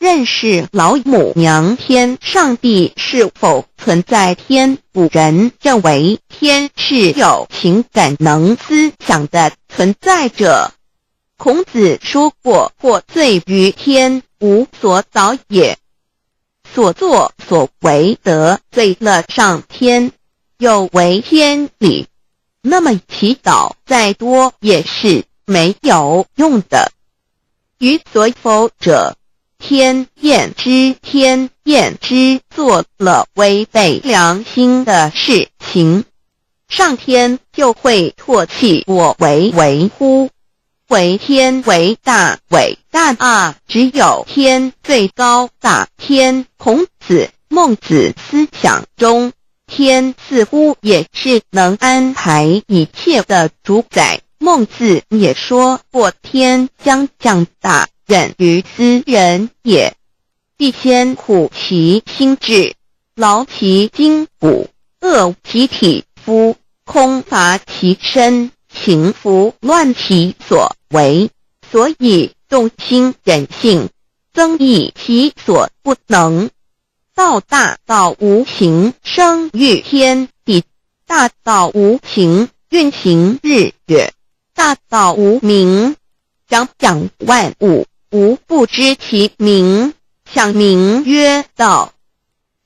认识老母娘天上帝是否存在天，古人认为天是有情感能思想的存在者。孔子说过，或罪于天，无所导也。所作所为得罪了上天，有违天理，那么祈祷再多也是没有用的。于所否者，天厌之，做了违背良心的事情，上天就会唾弃我为乎？为天为大，伟大啊！只有天最高大天。孔子、孟子思想中，天似乎也是能安排一切的主宰。孟子也说过，天将降大任于斯人也，必先苦其心志，劳其筋骨，饿其体肤，空乏其身，情拂乱其所为，所以动心忍性，增益其所不能。道大道无形，生育天地；大道无情，运行日月；大道无名，掌万物，无不知其名，想名曰道。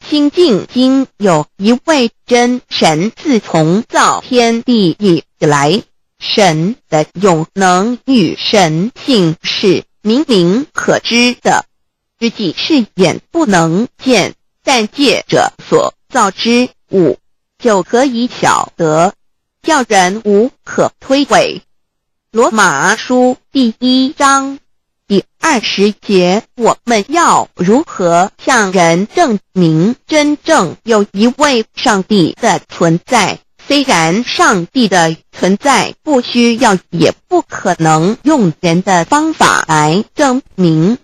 心经经有一位真神，自从造天地以来，神的永能与神性是明明可知的，自己是眼不能见，但借着所造之物就可以晓得，叫人无可推诿。罗马书第1章第20节，我们要如何向人证明真正有一位上帝的存在？虽然上帝的存在不需要也不可能用人的方法来证明，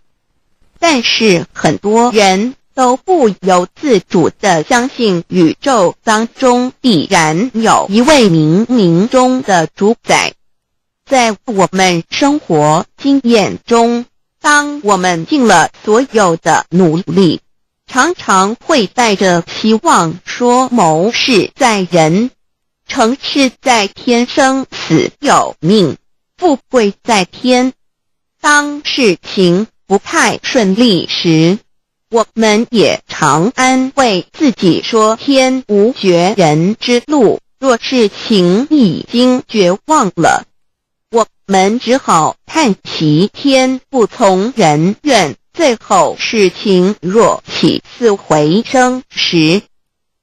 但是很多人都不由自主地相信宇宙当中必然有一位冥冥中的主宰。在我们生活经验中，当我们尽了所有的努力，常常会带着希望说谋事在人，成事在天，生死有命，富贵在天。当事情不太顺利时，我们也常安慰自己说天无绝人之路，若事情已经绝望了，我们只好叹其天不从人愿。最后事情若起死回生时，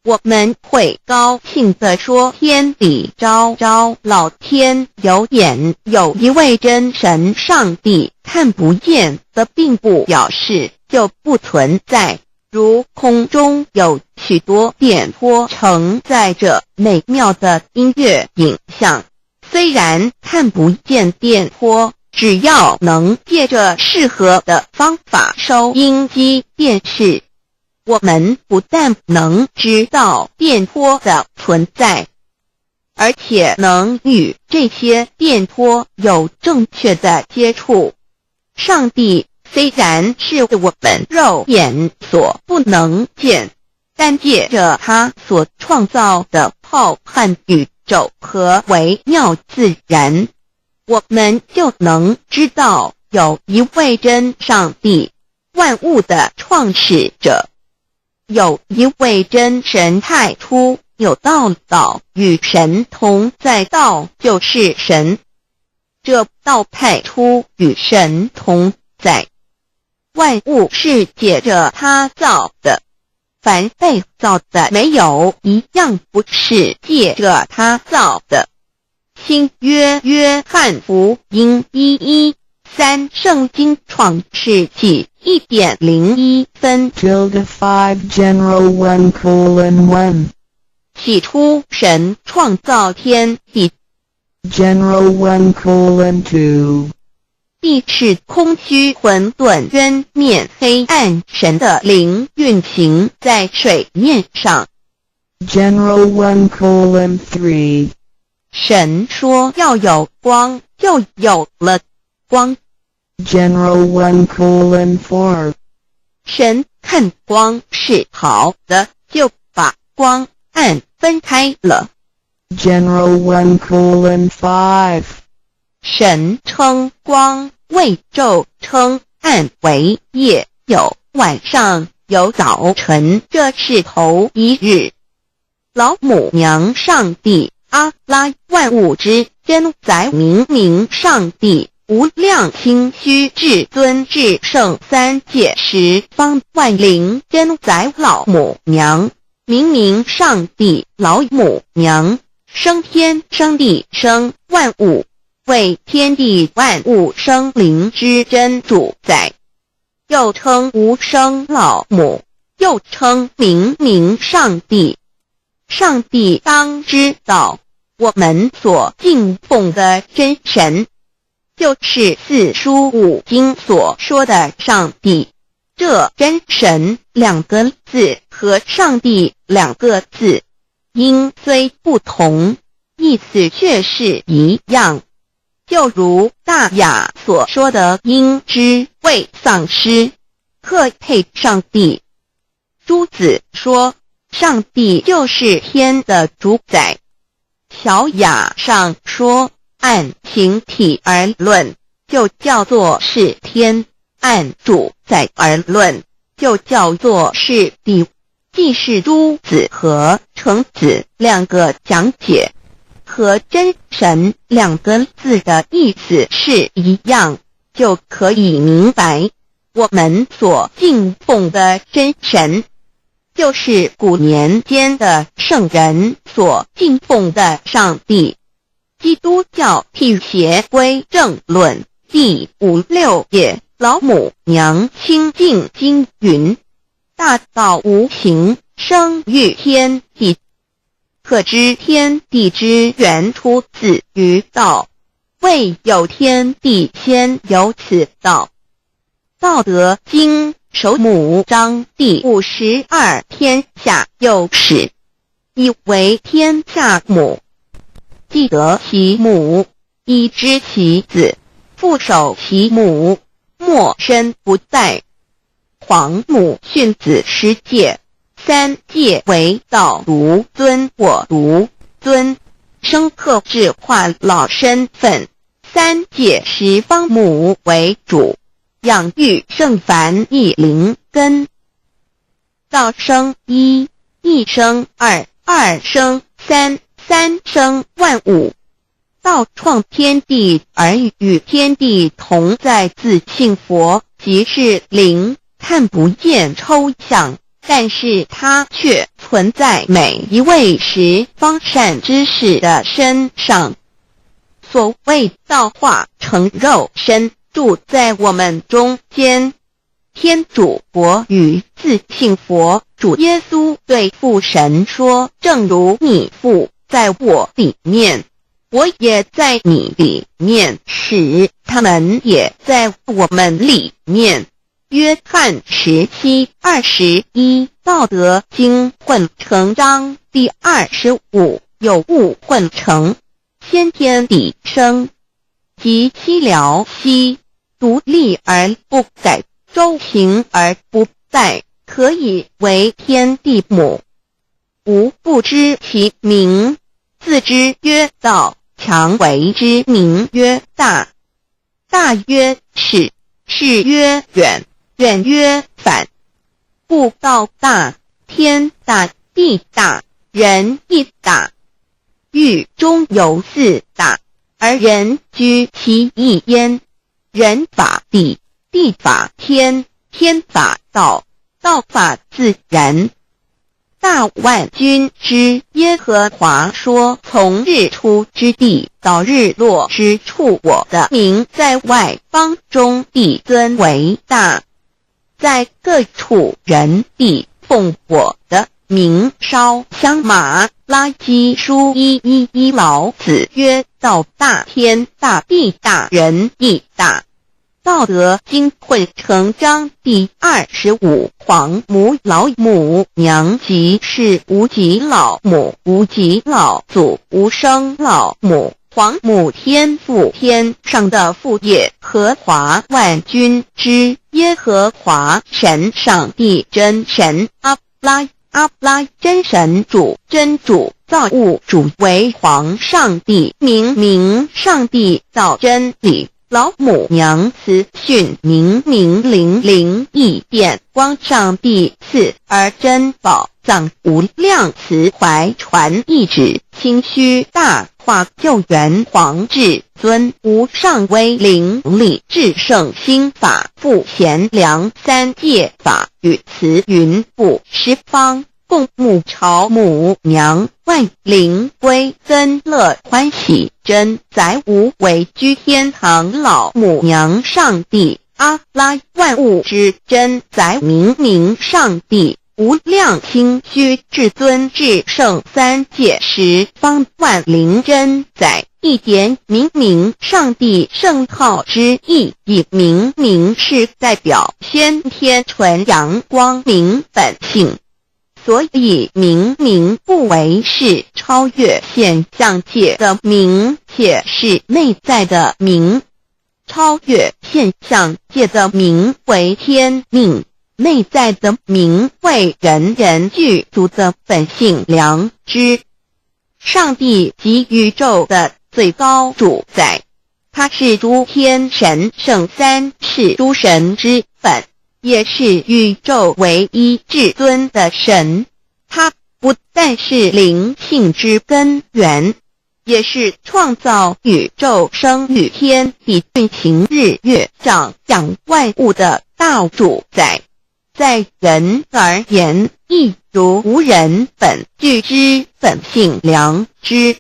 我们会高兴地说天理昭昭，老天有眼，有一位真神上帝，看不见的并不表示就不存在。如空中有许多电波承载着美妙的音乐影像，虽然看不见电波，只要能借着适合的方法收音机电视，我们不但能知道电波的存在，而且能与这些电波有正确的接触。上帝虽然是我们肉眼所不能见，但借着他所创造的浩瀚宇宙和微妙自然，我们就能知道有一位真上帝，万物的创始者。有一位真神太初有道，道与神同在，道就是神。这道太初与神同在，万物是借着他造的，凡被造的没有一样不是借着他造的。新约约翰福音1:13，圣经创世纪1.01分 5 general 1:1 起初神创造天地 general 1:2 地是空虚混沌渊面黑暗，神的灵运行在水面上 general 1:3 神说要有光，就有了光 general 1:4神看光是好的，就把光暗分开了。General 1:5. 神称光为昼，称暗为夜，有晚上，有早晨，这是头一日。老母娘上帝，阿拉，万物之真宰，明明上帝，无量清虚至尊至圣，三界十方万灵真宰，老母娘，明明上帝，老母娘，生天生地生万物，为天地万物生灵之真主宰，又称无生老母，又称明明上帝。上帝当知道，我们所敬奉的真神，就是四书五经所说的上帝。这真神两个字和上帝两个字，音虽不同，意思却是一样。就如大雅所说的音之谓丧失，特配上帝。朱子说，上帝就是天的主宰。小雅上说，按形体而论，就叫做是天；按主宰而论，就叫做是地。既是朱子和程子两个讲解，和真神两个字的意思是一样，就可以明白，我们所敬奉的真神，就是古年间的圣人所敬奉的上帝。基督教辟邪归正论第56页，老母娘清净经云：大道无形，生育天地，可知天地之源出自于道，未有天地，先有此道。道德经首母章第52，天下有始，以为天下母。既得其母，以知其子，父守其母，莫身不在。皇母训子十戒，三戒为道，如尊我如尊，生克制化老身份。三戒十方母为主，养育圣凡一灵根。道生一，一生二，二生三，三生万物。道创天地而与天地同在，自性佛，即是灵，看不见抽象，但是它却存在每一位十方善知识的身上。所谓道化成肉身，住在我们中间。天主佛与自性佛主耶稣对父神说，正如你父在我里面，我也在你里面，使他们也在我们里面。约翰17:21，道德经混成章第25，有物混成，先天地生，即西辽西，独立而不改，周行而不殆，可以为天地母。吾不知其名，自之曰道，强为之名曰大。大曰始，始曰远，远曰反。故道大，天大，地大，人亦大。狱中有四大，而人居其一焉。人法地，地法天，天法道，道法自然。大万军之耶和华说，从日出之地到日落之处，我的名在外邦中必尊为大。在各处人必奉我的名烧香。马拉基书1:1，老子曰：道大，天大，地大，人亦大。道德经混成章第25，皇母老母娘，即是无极老母，无极老祖，无生老母。皇母天父，天上的父，耶和华万军之耶和华神上帝真神，阿拉真神主真主，造物主为皇上帝，明上帝造真理，老母娘慈训明灵异变光，上帝赐而真宝藏，无量慈怀传意旨，清虚大化救援皇至尊，无上威灵力至圣心法复贤良，三界法与慈云布十方，共沐朝母娘，万灵归增乐欢喜，真载无为居天堂，老母娘上帝，阿拉万物之真载明上帝，无量清虚至尊至圣，三界十方万灵真载，一点明上帝圣号之意，以明是代表先天纯阳光明本性，所以明不为是超越现象界的明，且是内在的明。超越现象界的明为天命，内在的明为人人具足的本性良知。上帝即宇宙的最高主宰，他是诸天神圣三世诸神之本，也是宇宙唯一至尊的神。他不但是灵性之根源，也是创造宇宙生育天地运行日月掌养万物的大主宰。在人而言，亦如无人本具之本性良知，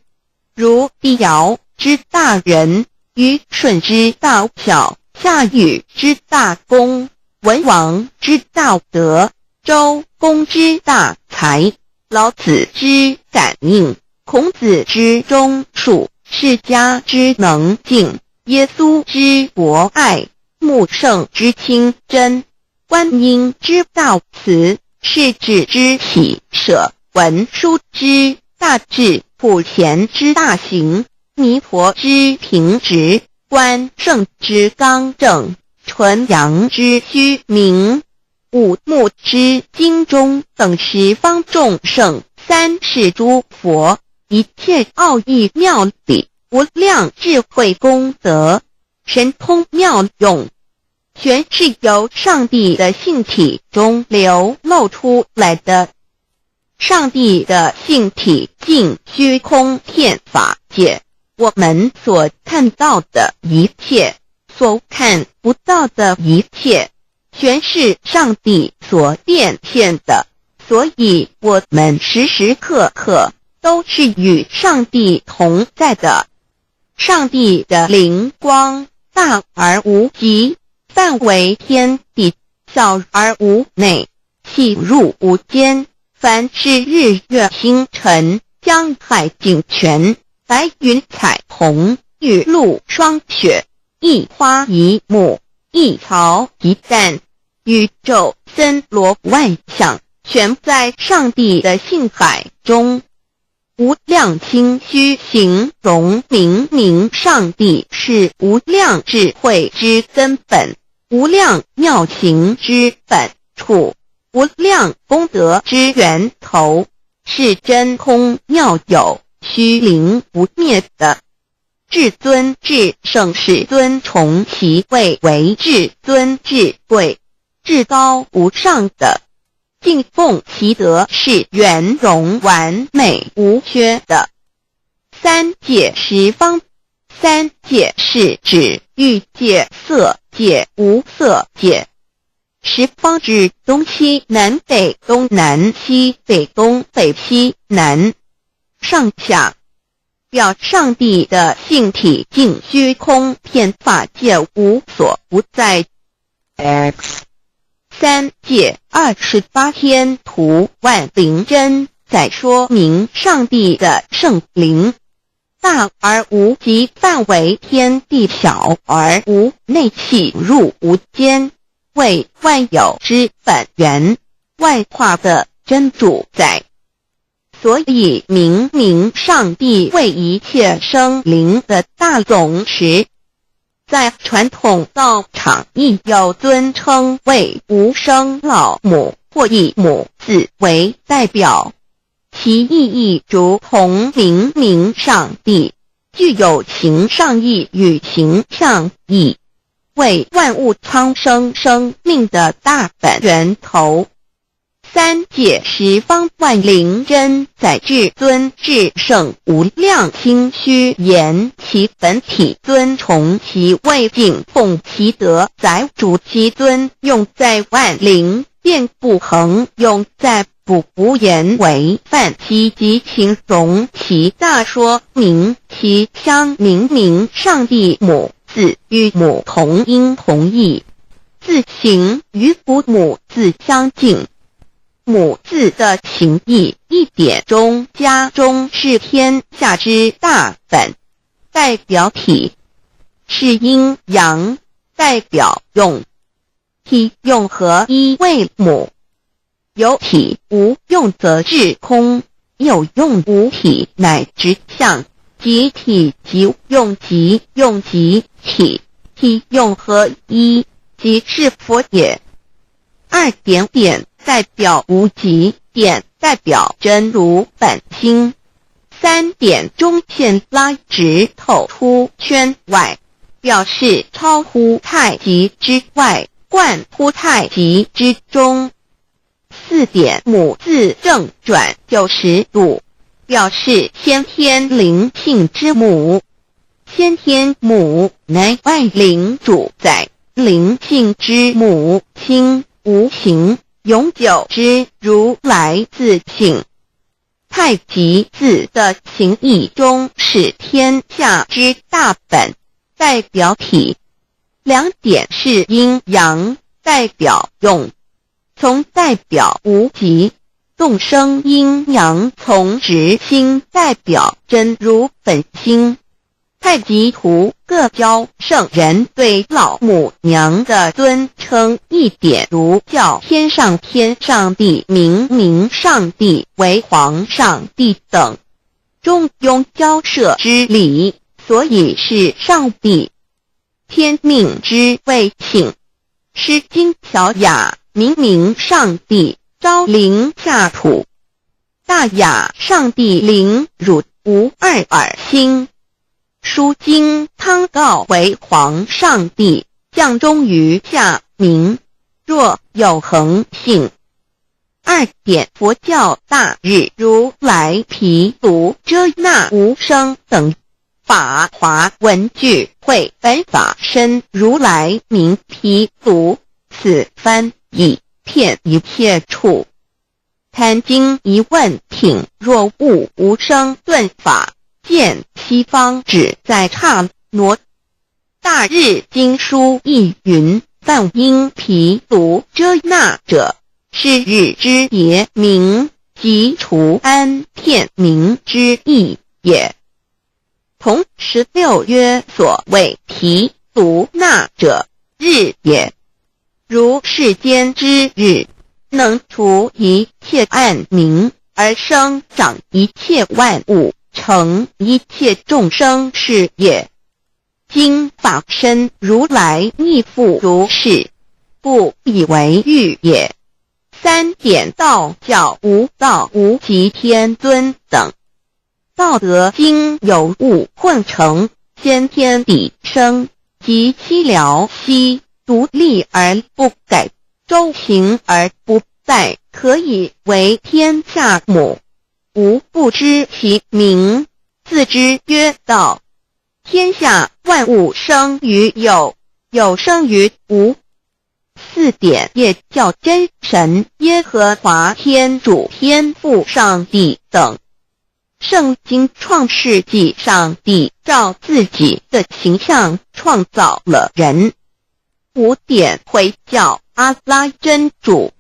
如帝尧之大仁，虞舜之大巧，夏禹之大功，文王之大德，周公之大才，老子之感应，孔子之忠恕，释迦之能静，耶稣之博爱，穆圣之清真，观音之大慈，世子之喜舍，文殊之大智，普贤之大行，弥陀之平直，关圣之刚正，纯阳之虚明，五目之精中，等十方众圣，三世诸佛，一切奥义妙理，无量智慧功德，神通妙用，全是由上帝的性体中流露出来的。上帝的性体尽虚空遍法界，我们所看到的一切，所看不到的一切，全是上帝所变现的，所以我们时时刻刻都是与上帝同在的。上帝的灵光大而无极，范围天地，小而无内，细入无间，凡是日月星辰，江海井泉，白云彩虹，雨露霜雪，一花一木，一草一蛋，宇宙森罗万象，全在上帝的性海中。无量清虚形容明上帝是无量智慧之根本，无量妙行之本处，无量功德之源头，是真空妙有，虚灵不灭的。至尊至圣世尊崇其位为至尊至贵，至高无上的，敬奉其德是圆融完美无缺的。三界十方，三界是指欲界、色界、无色界。十方指东西南北东南西北东北西南上下，表上帝的性体尽虚空遍法界无所不在。 X 三界28天图万灵真，在说明上帝的圣灵大而无极，范围天地，小而无内，细入无间，为万有之本源，万化的真主宰。所以明上帝为一切生灵的大总持。在传统道场亦有尊称为无生老母，或以母字为代表，其意义如同明明上帝，具有形上义与形上义，为万物苍生生命的大本源头。三界十方万灵真载至尊至圣无量心虚言其本体尊崇其位敬奉其德载主其尊用在万灵便不恒用在不无言为范其及形容其大说明其相明明上帝母字与母同音同义，字形与父母字相近。母字的情义一点中家中是天下之大本，代表体是阴阳，代表用，体用合一为母。有体无用则至空，有用无体乃直相，即体即用即用即体，体用合一即是佛也。二点点代表无极，点代表真如本心，三点中线拉直透出圈外，表示超乎太极之外，贯乎太极之中。四点母字正转90度，表示先天灵性之母。先天母乃外灵主宰，灵性之母亲无形永久之如来自性。太极字的形义中是天下之大本，代表体。两点是阴阳，代表用，从代表无极，动生阴阳从直心代表真如本心。太极图各教圣人对老母娘的尊称一点如叫天上帝明明上帝为皇上帝等，中庸交涉之理，所以是上帝。天命之谓庆，诗经小雅明明上帝昭灵下土，大雅上帝灵汝无二耳心。书经汤告为皇上帝，降中于下民，若有恒性。二点佛教大日如来毗卢遮那无生等法华文具会本法身如来名毗卢，此翻译骗一切处。坛经一问挺若悟无生顿法，见西方只在刹那。大日经书亦云，梵音毗卢遮那者，是日之别名，即除安片名之意也。同16曰所谓毗卢那者，日也。如世间之日，能除一切暗明，而生长一切万物，成一切众生是也。今法身如来亦复如是，不以为喻也。三点道教无道无极天尊等。道德经有物混成，先天地生，即七辽息，独立而不改，周行而不殆，可以为天下母。吾不知其名，自之曰道。天下万物生于有，有生于无。四点也叫真神耶和华天主天父上帝等。圣经创世纪，上帝照自己的形象创造了人。五点回教阿拉真主。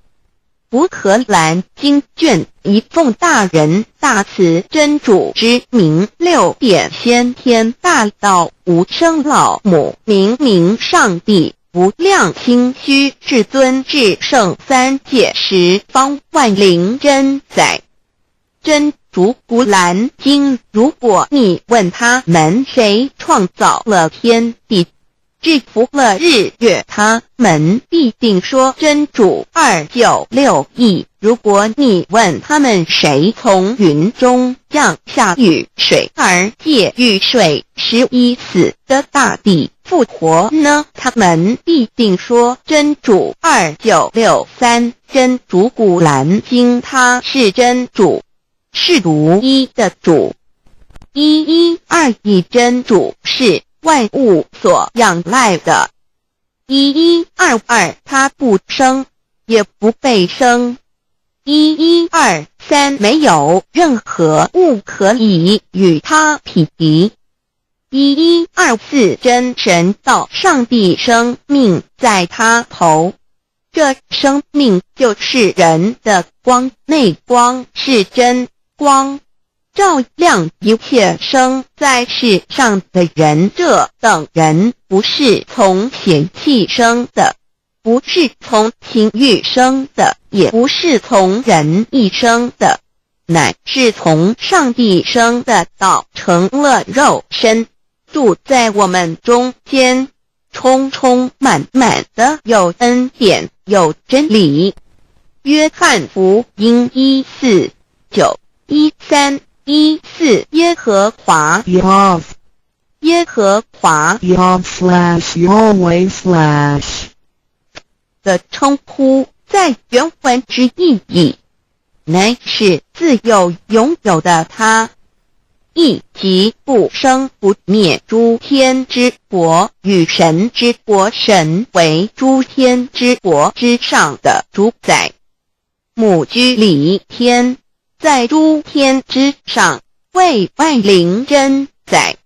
乌克兰经卷一奉大人大慈真主之名，六点先天大道无生老母明明上帝无量心虚至尊至圣三界十方万灵真载。真主古兰经，如果你问他们谁创造了天地，制服了日月，他们必定说真主296亿。如果你问他们谁从云中降下雨水而借雨水使已死的大地复活呢？他们必定说真主2963。真主古兰经，他是真主，是独一的主。112真主是万物所仰赖的。1122他不生，也不被生。1123没有任何物可以与他匹敌。1124真神道，上帝生命在他头，这生命就是人的光，内光是真光，照亮一切生在世上的人。这等人不是从血气生的，不是从情欲生的，也不是从人意生的，乃是从上帝生的道，成了肉身，住在我们中间，充充满满的有恩典，有真理。约翰福音1491314耶和华 Yav 耶和华 Yav/Yahweh/ 的称呼，在原文之意义乃是自有拥有的他，亦即不生不灭诸天之国与神之国，神为诸天之国之上的主宰。母居里天，在诸天之上，为万灵真宰。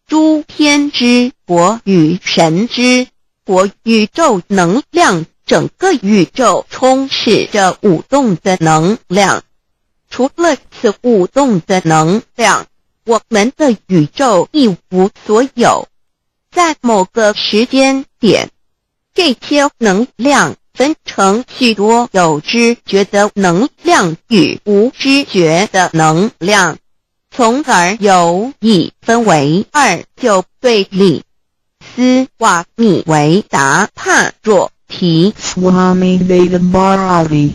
诸天之国与神之国，宇宙能量，整个宇宙充斥着舞动的能量。除了此舞动的能量，我们的宇宙一无所有。在某个时间点，这些能量分成许多有知觉的能量与无知觉的能量，从而有一分为二，就对立。斯瓦米维达帕若提 Swami Vedabharati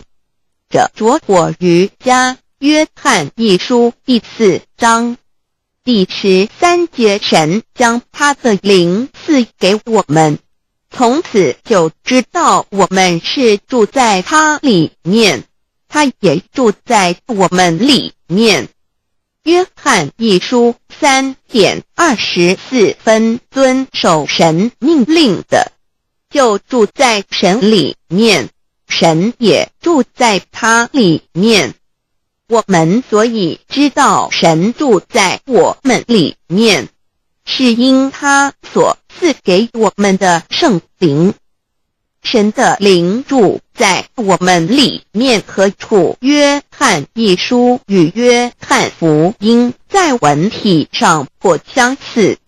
者着火于家约翰一书第4章第13节，神将他的灵赐给我们，从此就知道我们是住在他里面，他也住在我们里面。约翰一书3:24遵守神命令的，就住在神里面，神也住在他里面。我们所以知道神住在我们里面，是因他所赐给我们的圣灵。神的灵住在我们里面何处？约翰一书与约翰福音在文体上颇相似，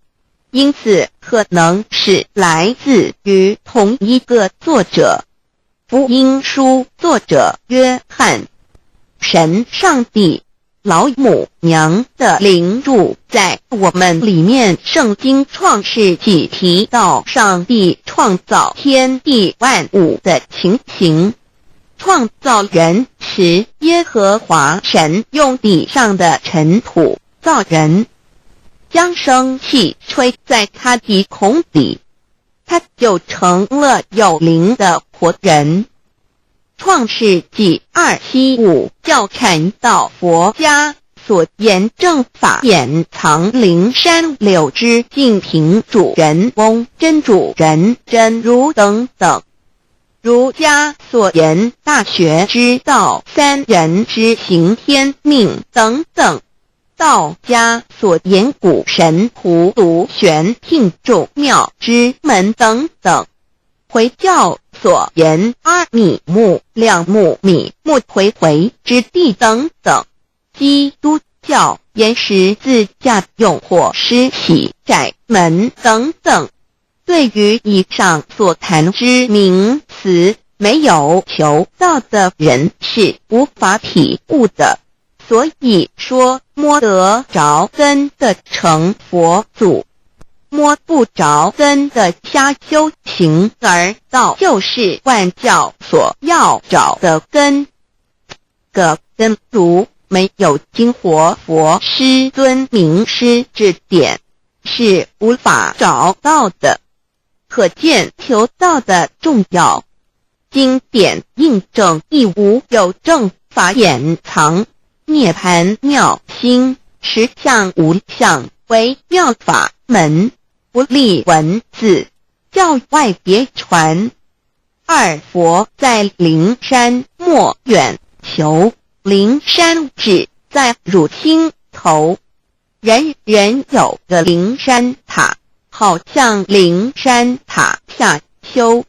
因此可能是来自于同一个作者。福音书作者约翰，神上帝老母娘的灵住在我们里面。圣经创世纪提到上帝创造天地万物的情形，创造人时，耶和华神用地上的尘土造人，将生气吹在他鼻孔里，他就成了有灵的活人。创世纪275教阐到佛家所言正法典藏灵山柳之净瓶主人翁真主人真如等等，儒家所言大学之道三人之行天命等等，道家所言古神荼毒玄牝众妙之门等等，回教所言阿米木两木米木回回之地等等，基督教言十字架用火施洗窄门等等。对于以上所谈之名词，没有求道的人是无法体悟的。所以说摸得着根的成佛祖，摸不着根的瞎修行，而道就是万教所要找的根。个根如没有经活佛师尊名师指点，是无法找到的。可见求道的重要。经典印证亦无有正法掩藏，涅盘妙心，实相无相，为妙法门，不立文字，教外别传。二佛在灵山莫远求，灵山只在汝心头。人人有个灵山塔，好像灵山塔下修。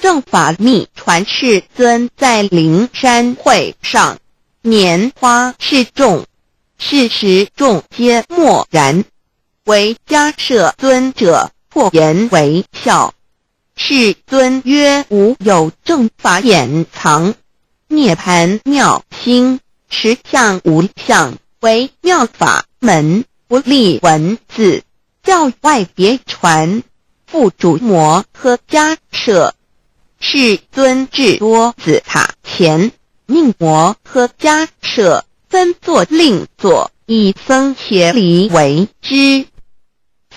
正法密传世尊在灵山会上，拈花示众，是时众皆默然，唯迦摄尊者破颜为笑。世尊曰：无有正法掩藏，涅盘妙心，实相无相，为妙法门，不立文字，教外别传。复主摩诃迦摄。世尊至多子塔前，命摩诃迦摄分座另座，以僧伽梨为之。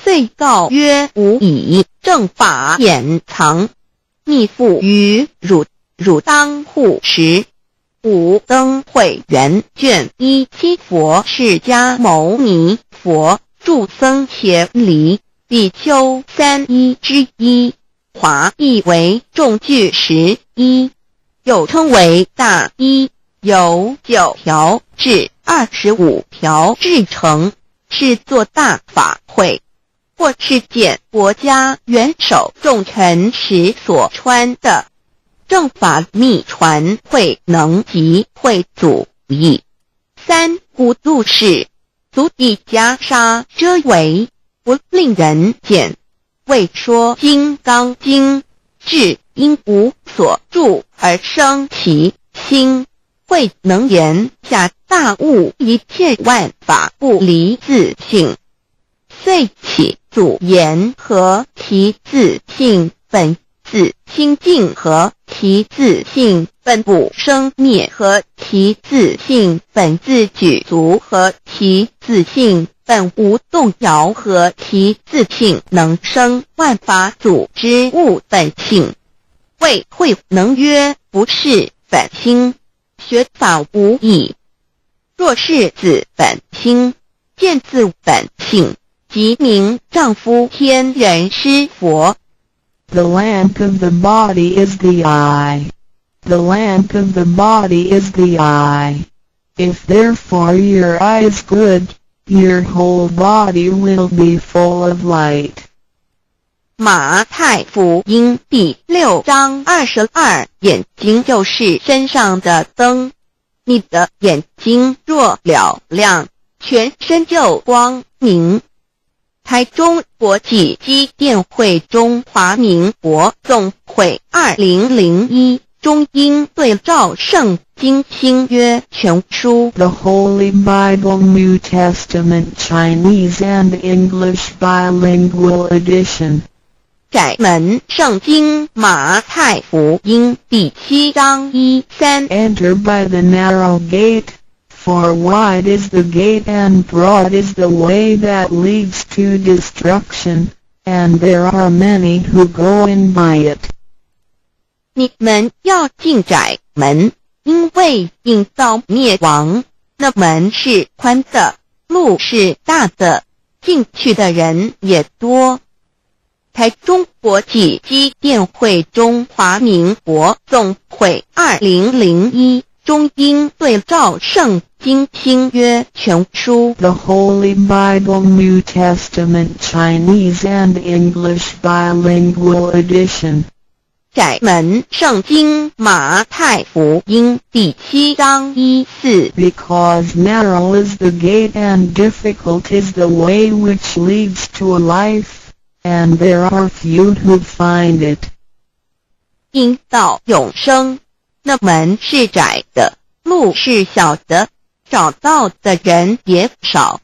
遂告曰：吾以正法掩藏，逆复于汝，汝当护持。五灯会元卷17佛释迦牟尼佛著僧伽梨比丘31之一，华译为众句11，又称为大一，由9条至25条制成，是作大法会。或是见国家元首重臣时所穿的。正法密传会能及会祖义。三古度世，足以袈裟遮围，不令人见。为说金刚经，至因无所住而生其心，会能言下大悟一切万法不离自性。遂起祖言和其自性本自清净和其自性本不生灭和其自性本自具足和其自性本无动摇和其自性能生万法组之物本性。谓会能曰：不是本心，学法无益。若是自本心，见自本性，即名丈夫天人师佛。The lamp of the body is the eye. The lamp of the body is the eye. If therefore your eye is good, your whole body will be full of light. 马太福音第6章22，眼睛就是身上的灯。你的眼睛若了亮，全身就光明。台中国际机电会中华民国总会2001中英对照圣经新约全书 The Holy Bible New Testament Chinese and English Bilingual Edition. 窄门圣经马太福音第7章1-3 Enter by the narrow gate, for wide is the gate and broad is the way that leads to destruction, and there are many who go in by it. 你们要进窄门，因为引到灭亡。那门是宽的，路是大的，进去的人也多。台中国际机电会中华民国总会2001中英对照圣经新约全书 The Holy Bible New Testament Chinese and English Bilingual Edition. 窄门圣经马太福音第7章1-4 Because narrow is the gate and difficult is the way which leads to life, and there are few who find it. 因到永生，那门是窄的，路是小的，找到的人也少。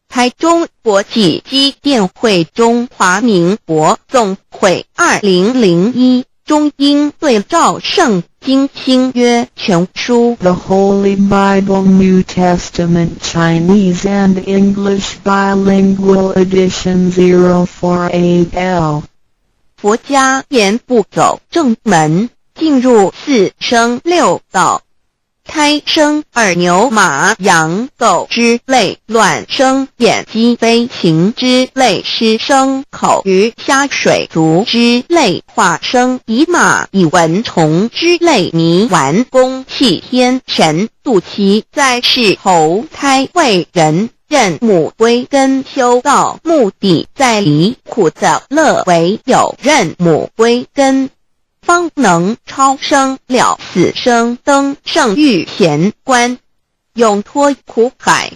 台中国际机电会中华民国总会2001中英对照圣经新约全书 The Holy Bible New Testament Chinese and English Bilingual Edition 048L 佛家言不走正门，进入四生六道。胎生耳牛马羊狗之类，卵生眼鸡飞禽之类，湿生口鱼虾水族之类，化生以马以蚊虫之类，泥丸公气天神，度其在世投胎为人，任母归根修道，目的在离苦的乐为有任母归根，方能超生了死生，登圣域贤官，永脱苦海。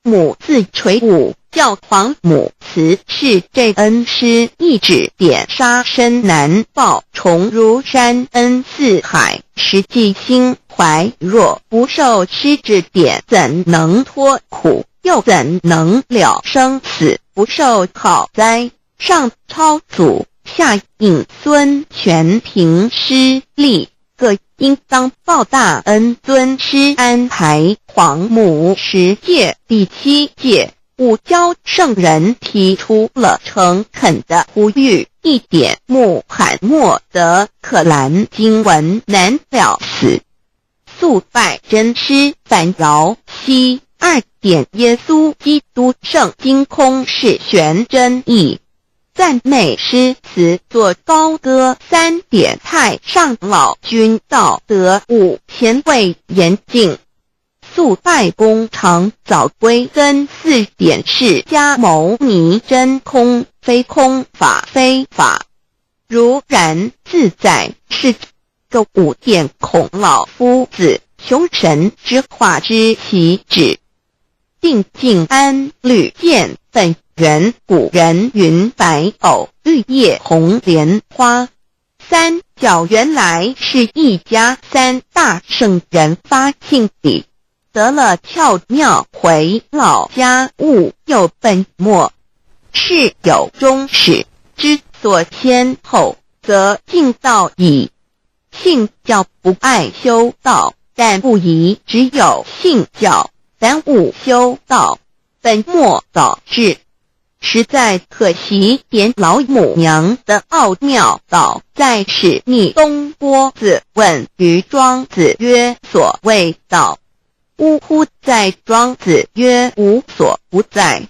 母自垂武，教皇母慈是这恩师，一指点杀身难报，重如山恩四海，实际心怀若不受师指点，怎能脱苦？又怎能了生死？不受考灾，上超祖，下引孙，全凭师力，各应当报大恩。尊师安排皇母10诫，第7诫，五教圣人提出了诚恳的呼吁，一点穆罕默德可兰经文难了死，肃拜真师反饶西。2点耶稣基督圣经空是玄真义，赞美诗词作高歌。3点太上老君道德。5前卫严谨，肃拜公常早归根。4点释迦牟尼真空，非空法非法，如然自在是个。5点孔老夫子穷神之化之其旨，定静安律见本源。古人云白藕绿叶红莲花。3角原来是一家3大圣人发庆礼，得了窍妙，回老家务有本末，事有终始，之所先后，则敬道矣。信教不爱修道，但不宜只有信教，耽误修道，本末倒置，实在可惜。点老母娘的奥妙道在使逆东郭子问于庄子曰：所谓道，呜呼！在庄子曰：无所不在。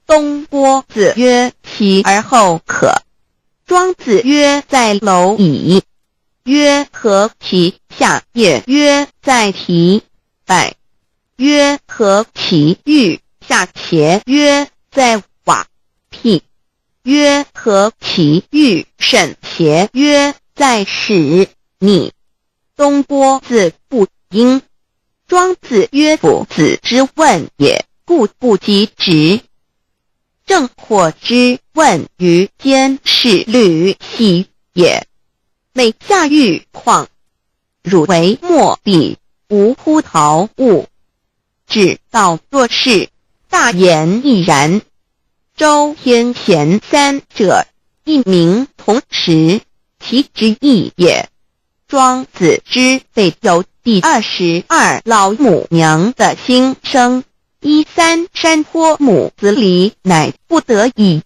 东郭子曰：其而后可？庄子曰：在蝼蚁。曰：何其下也？曰：在蹄。百。曰：何其欲？下且。曰：在瓦辟。曰：何其欲？甚且。曰：在使逆。东郭子不应。庄子曰：夫子之问也，故不及直。正或之问于间，是履兮也。每下欲况，汝为莫必，无乎陶物。只道作事，大言亦然。周天贤3者，一名同时，其之义也。庄子之备有第22老母娘的心声。13山坡母子礼，乃不得已。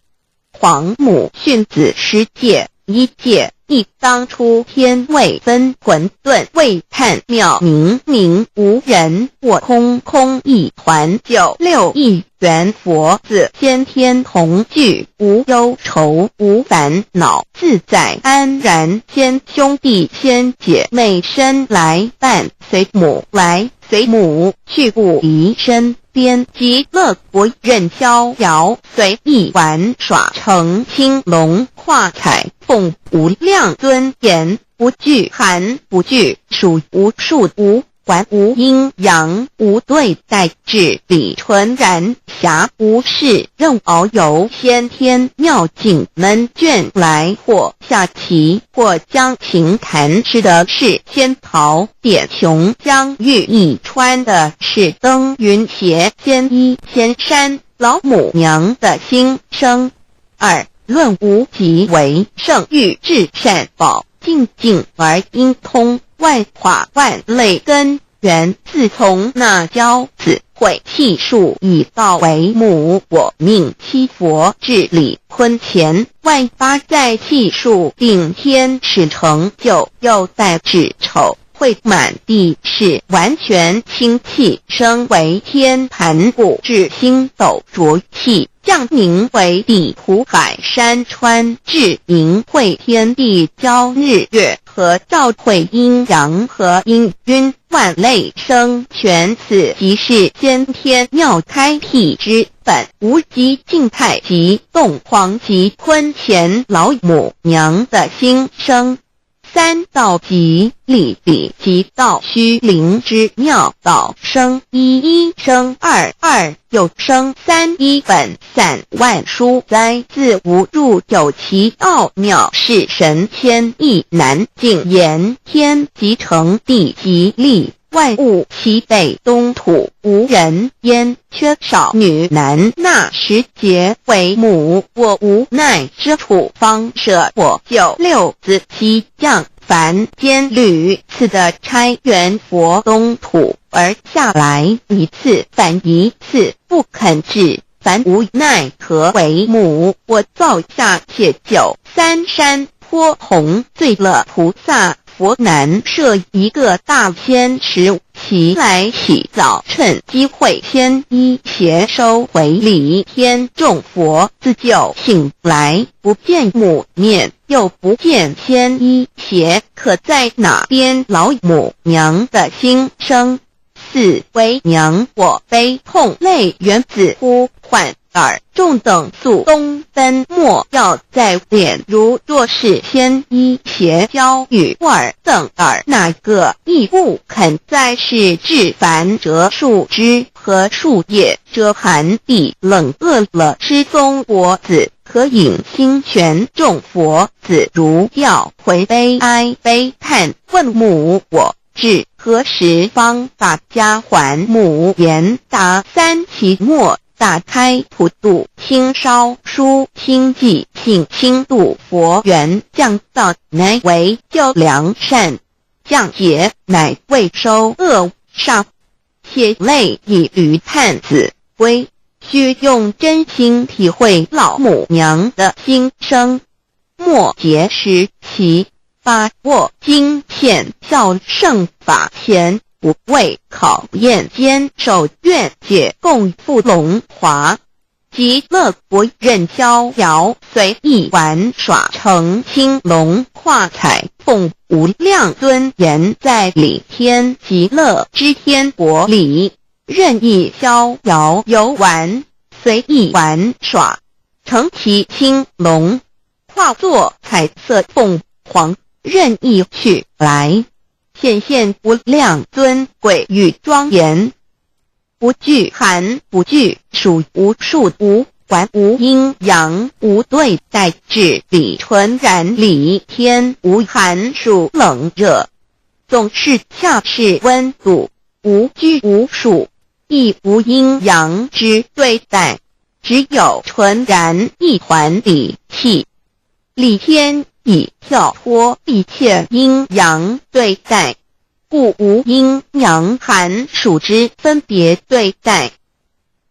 皇母训子10诫，1诫，亦当出天位分混沌，未探妙明明无人，我空空一团。9六一元佛子先天同具，无忧愁无烦恼，自在安然。先兄弟先姐妹身来伴，随母来随母去，不离身边。极乐国任逍遥，随意玩耍，乘青龙跨彩凤，无量尊严，不惧寒不惧暑，无数无还无阴阳，无对待，至理纯然，暇无事任遨游。先天妙境门卷来，或下棋，或将琴弹，吃的是仙桃点琼浆玉，一穿的是登云鞋，仙衣仙山。老母娘的心声。2. 论无极为圣欲至善宝，静静而应通，万化万类根源，自从那骄子会气数以道为母，我命七佛治理坤乾，万八在气数定天使成就，又待至丑会满地是完全清气，升为天盘古至星斗浊气，降凝为地土海山川，至明会天地交日月和照会阴阳和阴晕，万类生全，此即是先天妙开辟之本，无极静态及动黄及坤乾老母娘的心声。3. 道即理理即道虚灵之妙道生一，一生二，二又生三，一本散万殊哉，自无入有其奥妙，是神千亿难尽言。天即成地即立，万物其北东土，无人焉，缺少女男，纳时节为母，我无奈之处，方舍我九六子七将凡间屡次的差援佛东土，而下来一次反一次，不肯治，凡无奈何为母，我造下且九三山颇弘罪乐菩萨佛南设一个大仙池，其来洗澡，趁机会先一邪收回礼，天众佛自救醒来，不见母面，又不见先一邪，可在哪边？老母娘的心声。4. 为娘我悲痛泪源自呼唤耳众等速东奔，莫要在脸，如若是先一邪教与尔等耳，哪个亦不肯在世至凡折树枝和树叶，遮寒地冷，饿了失踪国子，可引心玄众佛子，如要回悲哀悲叹，问母我至何时方把家还母？言答3期末，打开普度清烧书清寂性清度佛缘，降道乃为救良善，降劫乃为收恶煞，血泪以于叹子归，须用真心体会老母娘的心声。末节时期，把握经现效圣法前，不畏考验，坚守愿解共赴龙华，极乐国任逍遥，随意玩耍，成青龙化彩凤，无量尊严在里天极乐之天国里，任意逍遥游玩，随意玩耍，成其青龙，化作彩色凤凰，任意去来，显现无量尊贵与庄严，不惧寒，不惧暑，无数无管，无阴阳，无对待，至理纯然理天，无寒暑冷热，总是恰是温度，无拘无束，亦无阴阳之对待，只有纯然一环理气。理天以跳脱一切阴阳对待，故无阴阳寒暑之分别对待，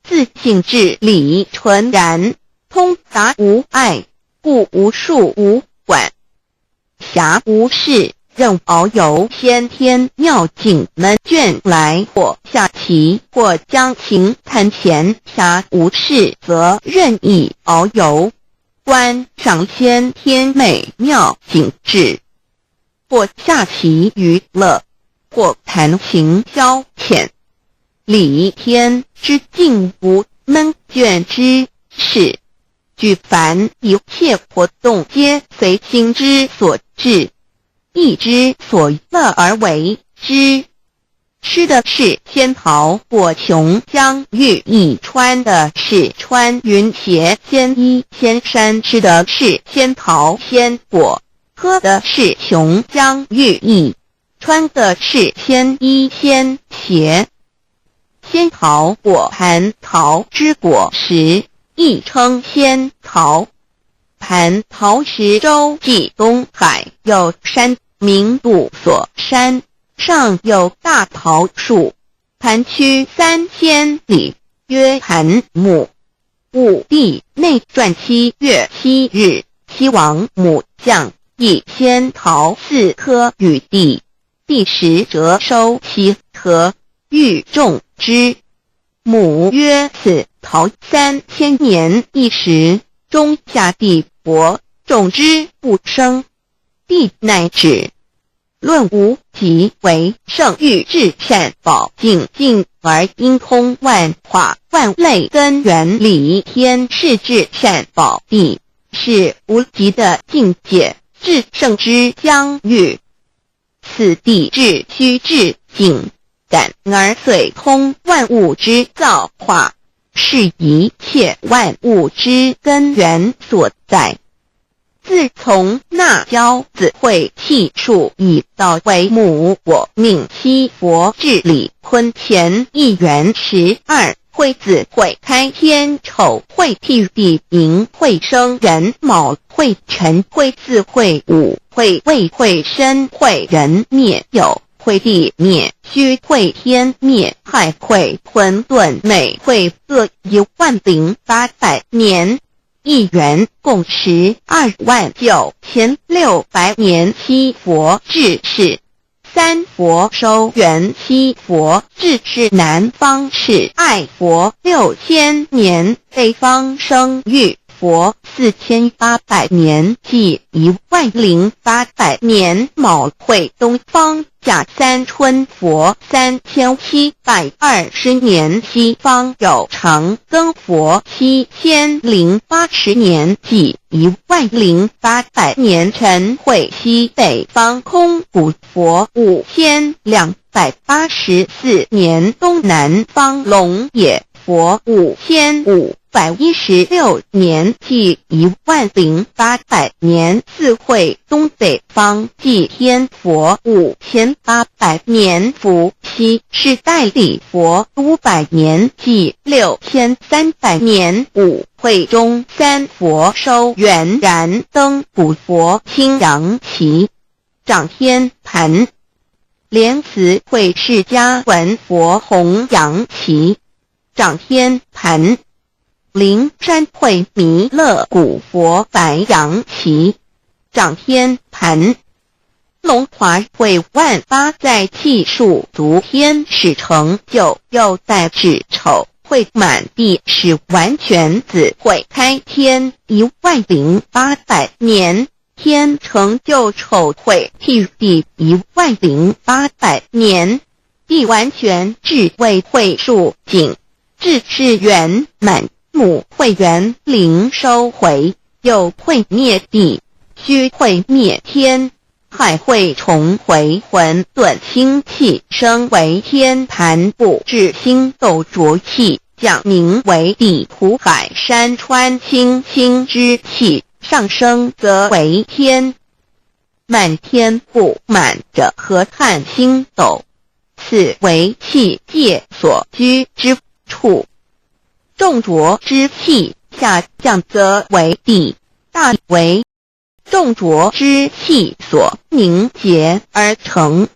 自性至理纯然，通达无碍，故无束无管，暇无事，任遨游先天妙境门卷来，或下棋，或将琴弹弦，暇无事则任意遨游，观赏先天美妙景致，或下棋娱乐，或弹琴消遣，理天之境无闷倦之事，举凡一切活动皆随心之所至，意之所乐而为之。吃的是仙桃果琼浆玉一，穿的是穿云鞋仙衣仙衫，吃的是仙桃仙果，喝的是琼浆玉一，穿的是仙衣仙鞋。仙桃果蟠桃之果实，亦称仙桃。蟠桃实洲际东海有山，名杜索山，上有大桃树，盘曲3千里，曰盘木。武帝内传7月7日，西王母将以仙桃4颗与帝，帝时折收其壳，欲种之。母曰：此桃3000年一时，中下地薄，种之不生。帝乃止。论无极为圣域至善宝净净而因空万化万类根源理天是至善宝地，是无极的境界，至圣之疆域。此地至虚至静，感而遂通万物之造化，是一切万物之根源所在。自从那骄子会气数以道为母，我命西佛治理坤乾一元12，会子会开天丑，会替地寅，会生人卯，会辰，会巳，会午，会未，会申，会人灭酉，会地灭戌，会天灭亥，会混沌昧，会各10800年。一元共129600年。西佛治世，三佛收元。西佛治世南方是爱佛6000年，北方生玉佛4800年，即10800年。卯会东方甲三春佛3720年，西方有长庚佛7080年，即10800年。辰会西北方空谷佛5284年，东南方龙野佛5516年，即10800年。四会东北方祭天佛5800年，伏羲是代理佛500年，即6300年。五会中三佛收元。燃灯古佛青阳旗，掌天盘。莲慈会释迦文佛红阳旗，掌天盘。灵山会弥勒古佛白阳旗，掌天盘。龙华会万八在气数足天使成就，又在指丑会满地是完全子会开天10800年，天成就丑会替地10800年，地完全智慧会数景，智是圆满。母会元灵收回，又会灭地，虚会灭天，亥会重回混沌星气，生为天盘部，至星斗浊气，降名为地土海山川星星之气，上升则为天。满天布满着河汉星斗，此为气界所居之处。重浊之气下降则为地，大为重浊之气所凝结而成，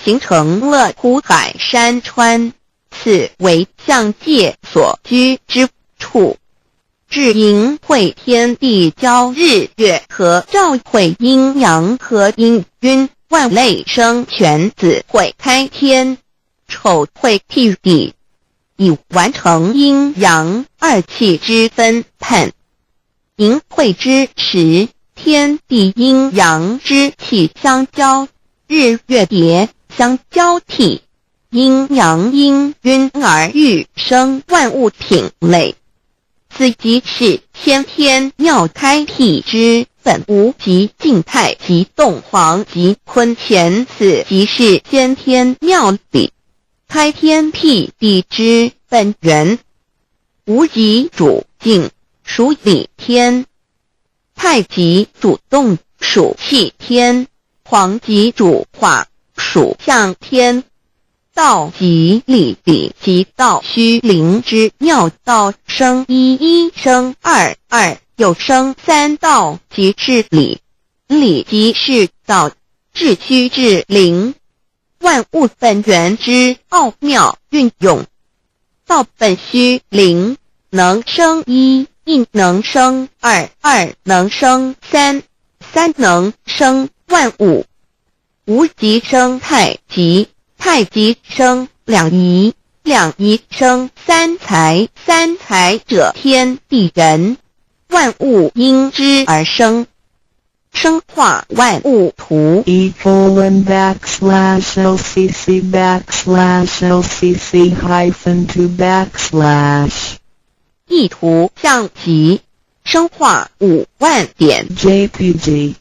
形成了土海山川，此为象界所居之处。至阴会天地交日月和照会阴阳和阴晕，万类生全子会开天，丑会替地，以完成阴阳二气之分判。寅会之时，天地阴阳之气相交，日月叠相交替，阴阳阴晕而育生万物品类。此即是先天妙开辟之本无极静态及动黄及坤乾，此即是先天妙理开天辟地之本源。无极主静，属理天；太极主动，属气天；黄极主化，属象天；道即理理即道虚灵之妙道生一一生二二又生三道即是理，理即是道，至虚至灵，万物本源之奥妙运用。道本虚灵，能生一，一能生二，二能生三，三能生万物。无极生太极，太极生两仪，两仪生三才，三才者天地人，万物因之而生，生化万物图。e://LCC_LCC_2 意图象极，生化5万点 JPG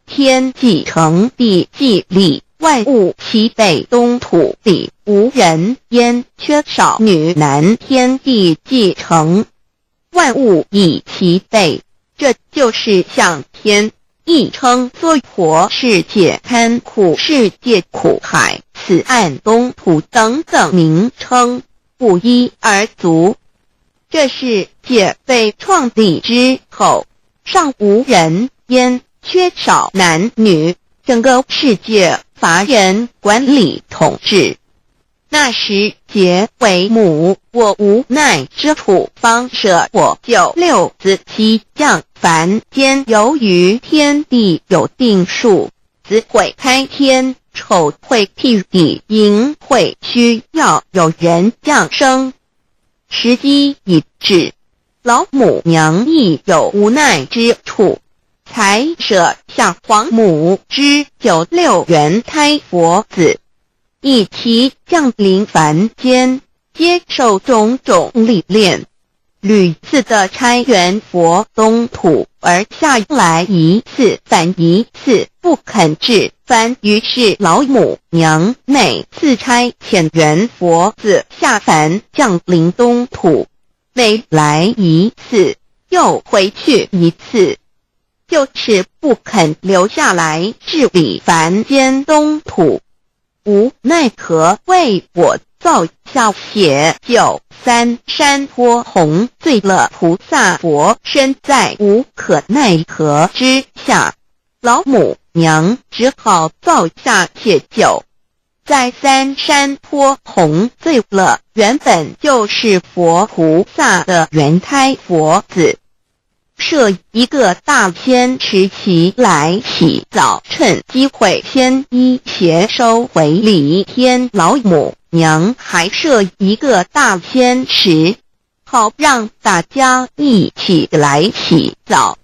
天既成地既立，万物其北东土地，无人焉，缺少女男，天地既成，万物以其北，这就是向天，亦称娑婆世界、堪苦世界、苦海、此岸东土等等名称，不一而足。这世界被创立之后，尚无人焉，缺少男女，整个世界乏人管理统治。那时桀为母，我无奈之处，方舍我9六子妻降凡间，由于天地有定数，子会开天，丑会辟地，寅会需要有人降生。时机已至，老母娘亦有无奈之处，才舍下皇母之9六元胎佛子，以其降临凡间，接受种种历练，屡次的差援佛东土，而下来一次反一次不肯治凡，于是老母娘每次差遣援佛子下凡降临东土，每来一次又回去一次，就是不肯留下来治理凡间东土。无奈何为我造下血酒3山坡红醉了菩萨佛，身在无可奈何之下，老母娘只好造下血酒，在3山坡红醉了原本就是佛菩萨的原胎佛子，设一个大仙池其来洗澡，趁机会先衣邪收回礼天，老母娘还设一个大仙池，好让大家一起来洗澡，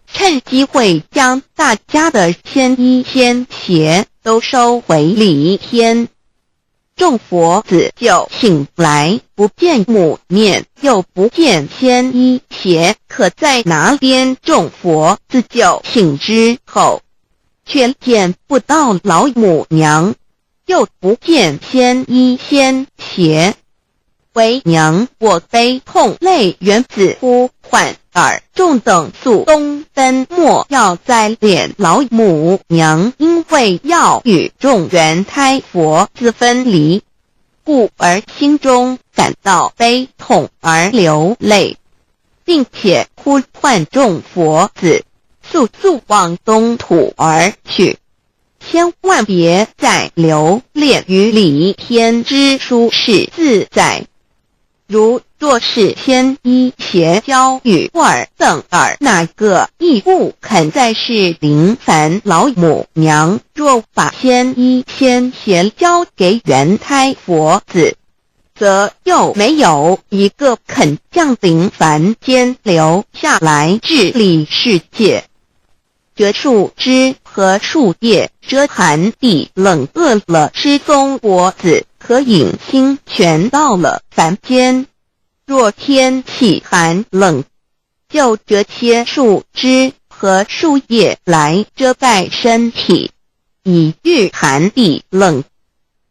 趁机会将大家的仙衣仙鞋都收回礼天。众佛子就醒来，不见母面，又不见仙衣鞋可在哪边，众佛子就醒之后，却见不到老母娘，又不见仙衣仙鞋。为娘我悲痛泪源子呼唤尔众等速东奔，莫要再敛老母娘，因为要与众原胎佛子分离，故而心中感到悲痛而流泪，并且呼唤众佛子速速往东土而去，千万别再留恋于礼天之舒适自在。如若是仙衣鞋交与尔等尔，哪个亦不肯再是临凡老母娘，若把仙衣仙鞋交给原胎佛子，则又没有一个肯降临凡间留下来治理世界。这树枝和树叶遮寒地冷，饿了吃松果子，可饮清泉到了凡间。若天气寒冷，就折些树枝和树叶来遮盖身体，以御寒地冷。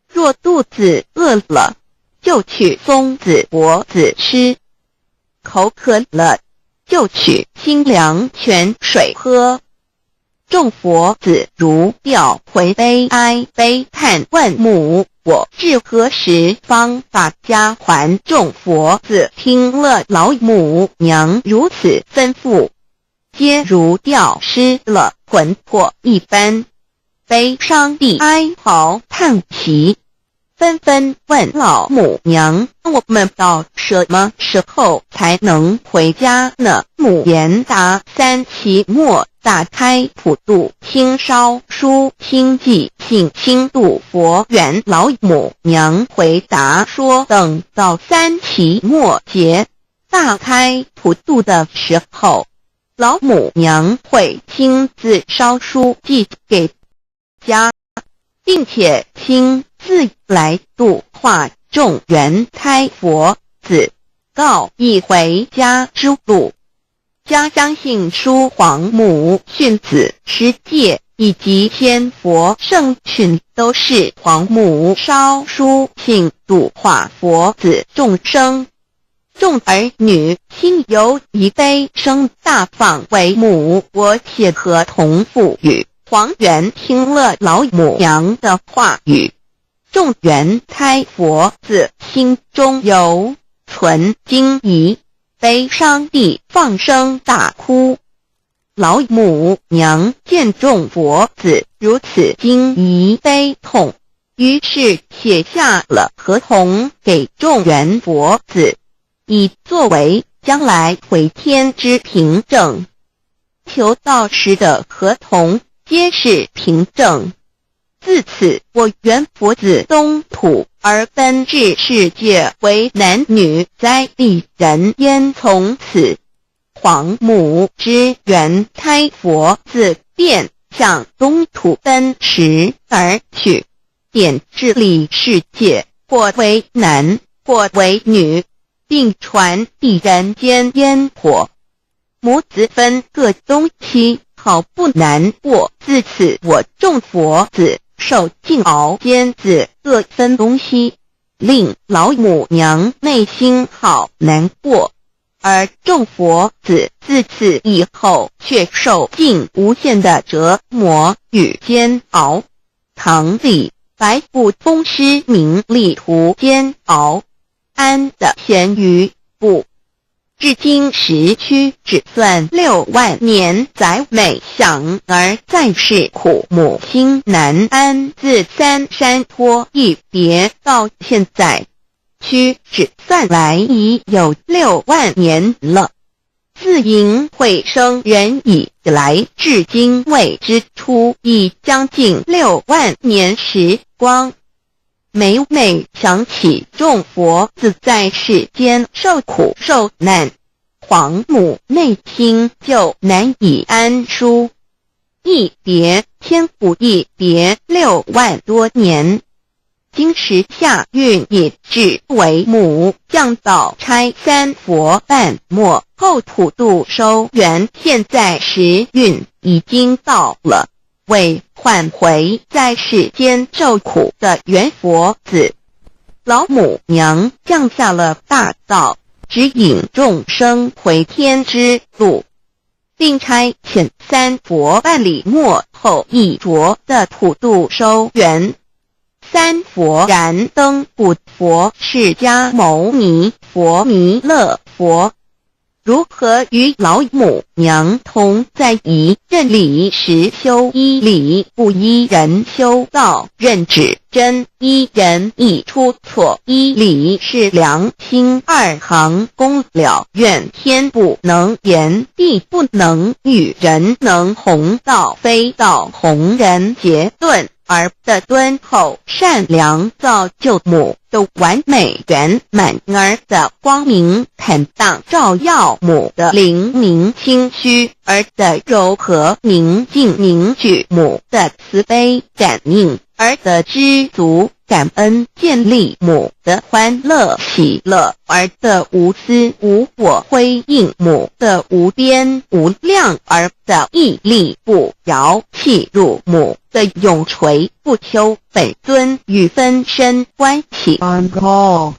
若肚子饿了，就取松子果子吃，口渴了，就取清凉泉水喝。众佛子如吊回悲哀悲叹问母，我至何时方把家还？众佛子听了老母娘如此吩咐，皆如吊失了魂魄一般，悲伤地哀嚎叹息，纷纷问老母娘：我们到什么时候才能回家呢？母言答：三期末打开普度清烧书清寂信清度佛缘。老母娘回答说，等到三期末节大开普度的时候，老母娘会亲自烧书寄给家，并且亲自来度化众缘胎佛子，告一回家之路。家相信书皇母训子师戒以及仙佛圣训都是皇母烧书信度化佛子众生，众儿女心由以悲生大放为母，我且合同赋予。皇元听了老母娘的话语，众缘胎佛子心中有存惊疑，悲伤地放声大哭。老母娘见众佛子如此惊疑悲痛，于是写下了合同给众缘佛子，以作为将来回天之凭证。求道时的合同皆是凭证。自此，我缘佛子东土而奔至世界为男女在地人焉。从此，皇母之缘胎佛子便向东土奔驰而去，便治理世界，或为男，或为女，并传递人间烟火。母子分各东西，好不难过。自此，我众佛子受尽熬煎子各分东西，令老母娘内心好难过。而众佛子自此以后却受尽无限的折磨与煎熬。唐李白不通师名利图煎熬，安得闲于不？至今时区只算6万年，载美想而在世苦，母心难安。自三山托一别到现在，屈指算来已有6万年了。自寅会生人以来，至今未知出，已将近6万年时光。每每想起众佛子在世间受苦受难，皇母内心就难以安舒。一别千古，一别6万多年。今时下运也至为母降道差三佛半末后普度收缘，现在时运已经到了，为唤回在世间受苦的缘佛子，老母娘降下了大道，指引众生回天之路，并差遣三佛办理末后一着的普度收缘。三佛燃灯古佛释迦牟尼佛弥勒佛如何与老母娘同在一任理时，修一理不依人修道，任指真一人一出错，一理是良心二行公了，愿天不能言，地不能语，人能弘道，非道弘人。结论而的敦厚善良造就母的完美圆满，儿的光明坦荡照耀母的灵明清虚，儿的柔和宁静凝聚母的慈悲感应，儿的知足感恩建立母的欢乐喜乐，儿的无私无我辉映母的无边无量，儿的屹立不摇弃入母的永垂不朽本尊与分身关系。On call.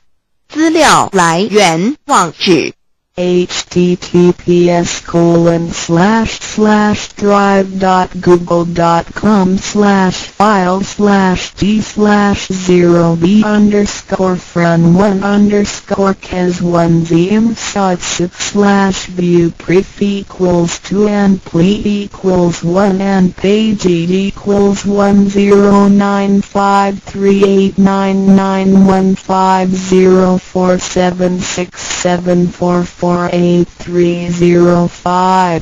资料来源网址 https://drive.google.com/files/d/0b__cfront1_view_pref=2 and ple=1 and page=10938995047674483005。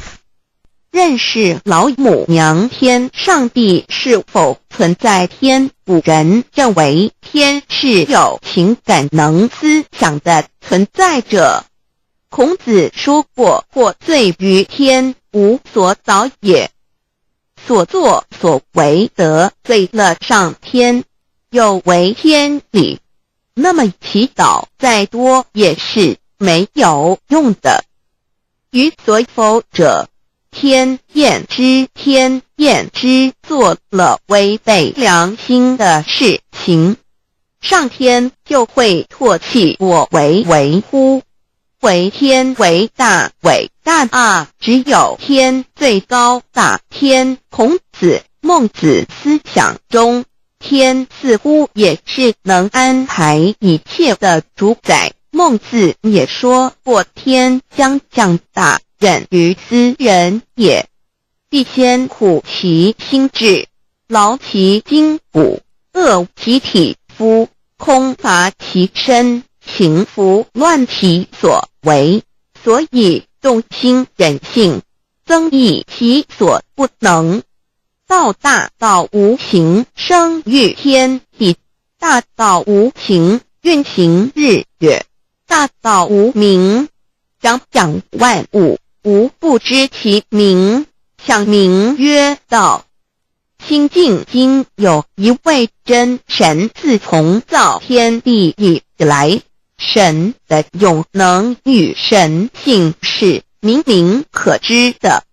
认识老母娘天上帝是否存在？天古人认为天是有情感能思想的存在者。孔子说过，或罪于天，无所导也。所作所为得罪了上天，有违天理，那么祈祷再多也是没有用的。于所否者，天厌之，天厌之，做了违背良心的事情，上天就会唾弃我为乎？为天为大，伟大啊！只有天最高大。天，孔子、孟子思想中，天似乎也是能安排一切的主宰。孟子也说过，天将降大任于斯人也，必先苦其心志，劳其筋骨，饿其体肤，空乏其身，情服乱其所为，所以动心忍性，增益其所不能。道大道无形，生育天地；大道无形，运行日月；大道无名，掌养万物，无不知其名，想名曰道。清净经有一位真神，自从造天地以来，神的永能与神性是明明可知的，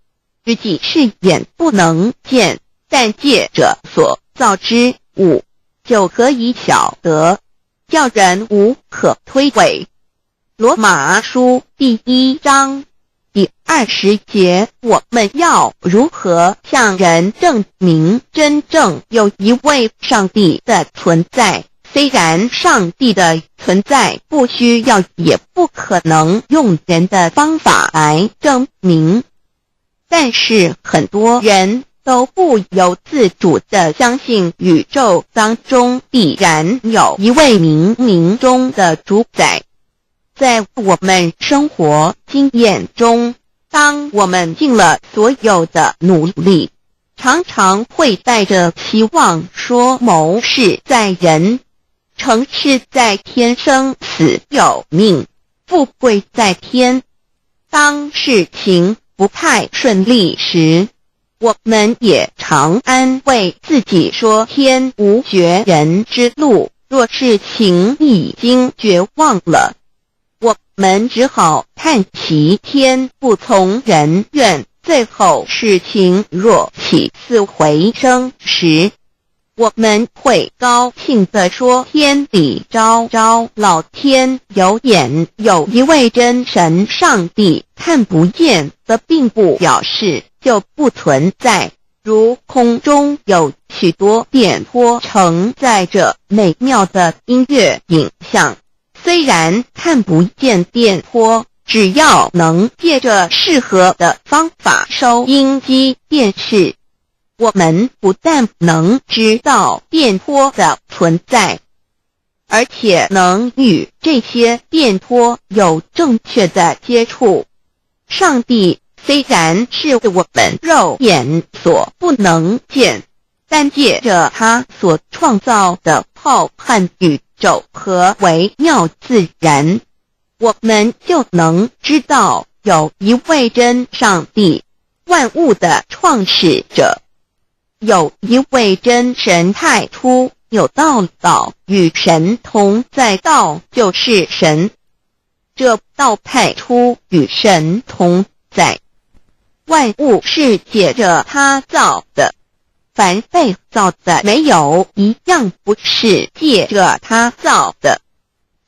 自己是眼不能见，但借着所造之物就可以晓得，叫人无可推诿。罗马书第1章第20节，我们要如何向人证明真正有一位上帝的存在？虽然上帝的存在不需要也不可能用人的方法来证明，但是很多人都不由自主地相信宇宙当中必然有一位冥冥中的主宰。在我们生活经验中，当我们尽了所有的努力，常常会带着期望说谋事在人，成事在天，生死有命，富贵在天。当事情不太顺利时，我们也常安慰自己说天无绝人之路，若事情已经绝望了，我们只好叹其天不从人愿。最后事情若起死回生时，我们会高兴地说天理昭昭，老天有眼，有一位真神上帝，看不见的并不表示就不存在。如空中有许多电波承载着美妙的音乐影像，虽然看不见电波，只要能借着适合的方法收音机电视，我们不但能知道电波的存在，而且能与这些电波有正确的接触。上帝虽然是我们肉眼所不能见，但借着他所创造的浩瀚宇宙和微妙自然，我们就能知道有一位真上帝，万物的创始者，有一位真神太初有道，道与神同在，道就是神，这道太初与神同在。万物是借着他造的，凡被造的没有一样不是借着他造的。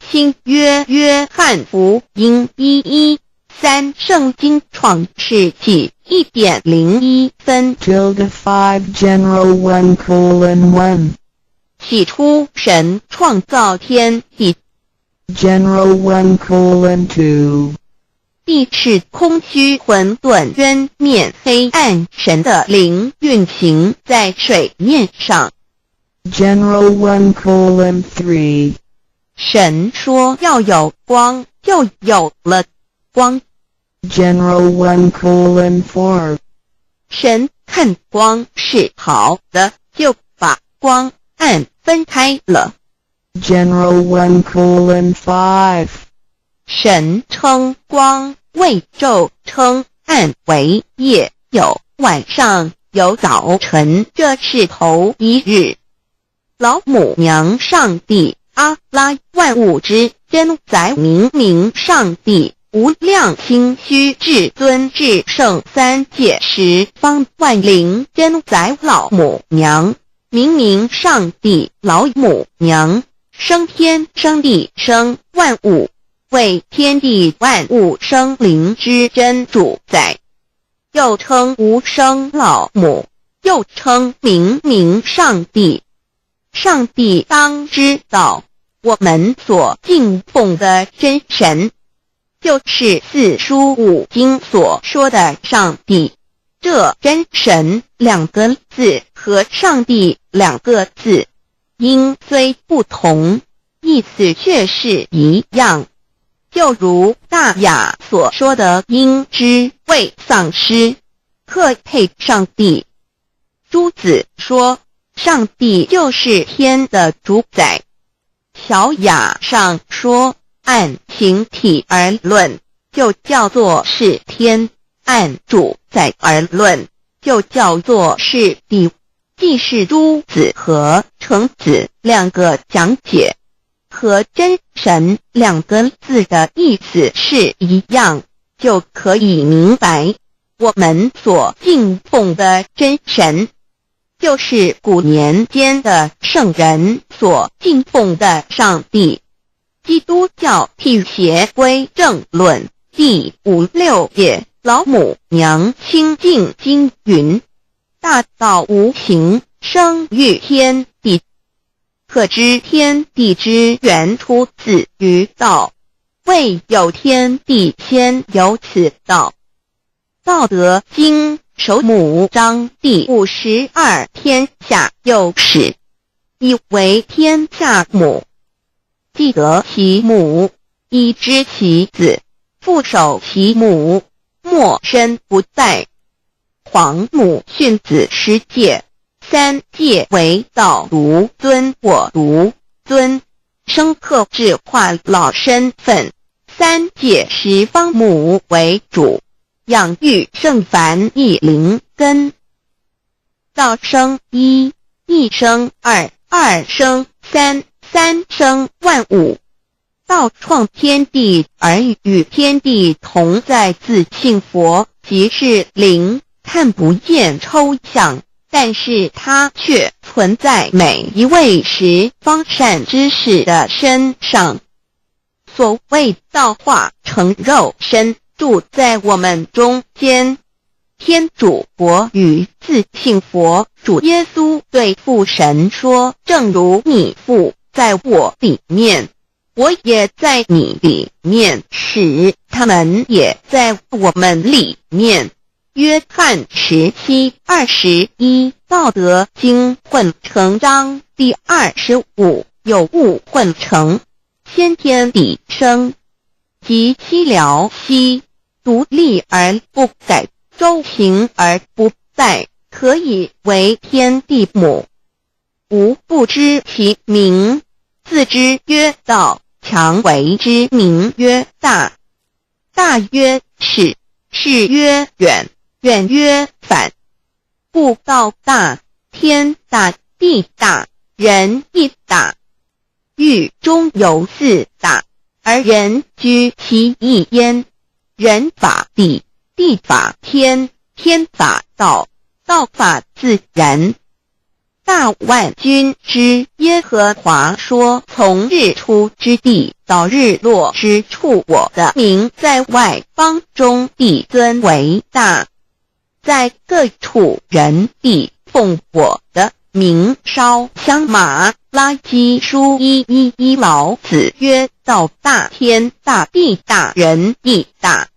新约约翰福音1:1 3圣经创世纪 1.01 分 tilde 5 general 1:1 起初神创造天地， general 1:2 地是空虚混沌渊面黑暗，神的灵运行在水面上。 general 1:3 神说要有光，就有了光。 general 1:4 神看光是好的，就把光暗分开了。 general 1:5 神称光为昼，称暗为夜，有晚上，有早晨，这是头一日。老母娘上帝阿拉，万物之真宰，明明上帝无量清虚至尊至圣三界十方万灵真宰老母娘，明明上帝老母娘，生天生地生万物，为天地万物生灵之真主宰，又称无生老母，又称明明上帝。上帝当知道，我们所敬奉的真神，就是四书五经所说的上帝。这真神2个字和上帝2个字，音虽不同，意思却是一样。就如大雅所说的鹰之谓丧尸，可配上帝。朱子说上帝就是天的主宰。小雅上说按形体而论，就叫做是天；按主宰而论，就叫做是地。既是朱子和程子2个讲解，和真神2个字的意思是一样，就可以明白，我们所敬奉的真神，就是古年间的圣人所敬奉的上帝。基督教辟邪归正论第56页，老母娘清净经云：大道无形，生育天地，可知天地之源出自于道，未有天地，先有此道。道德经首母章第52，天下有始，以为天下母。既得其母，以知其子，父守其母，莫身不在。皇母训子10戒，3戒为道独尊，我独尊，生克制化老身份。3戒十方母为主，养育圣凡一灵根。道生一，一生二，二生三，三生万物。道创天地而与天地同在，自性佛，即是灵，看不见抽象，但是它却存在每一位十方善知识的身上。所谓道化成肉身，住在我们中间。天主佛与自性佛主耶稣对父神说：正如你父在我里面，我也在你里面，使他们也在我们里面。约翰17:21，道德经混成章第25，有物混成，先天地生，即七辽息，独立而不改，周行而不殆，可以为天地母。吾不知其名，自之曰道，强为之名曰大。大曰始，始曰远，远曰反。故道大，天大，地大，人亦大。欲中有四大，而人居其一焉。人法地，地法天，天法道，道法自然。大万军之耶和华说：从日出之地到日落之处，我的名在外邦中必尊为大，在各处人必奉我的名烧香。马拉基书1:11，老子曰：道大，天大，地大，人亦大。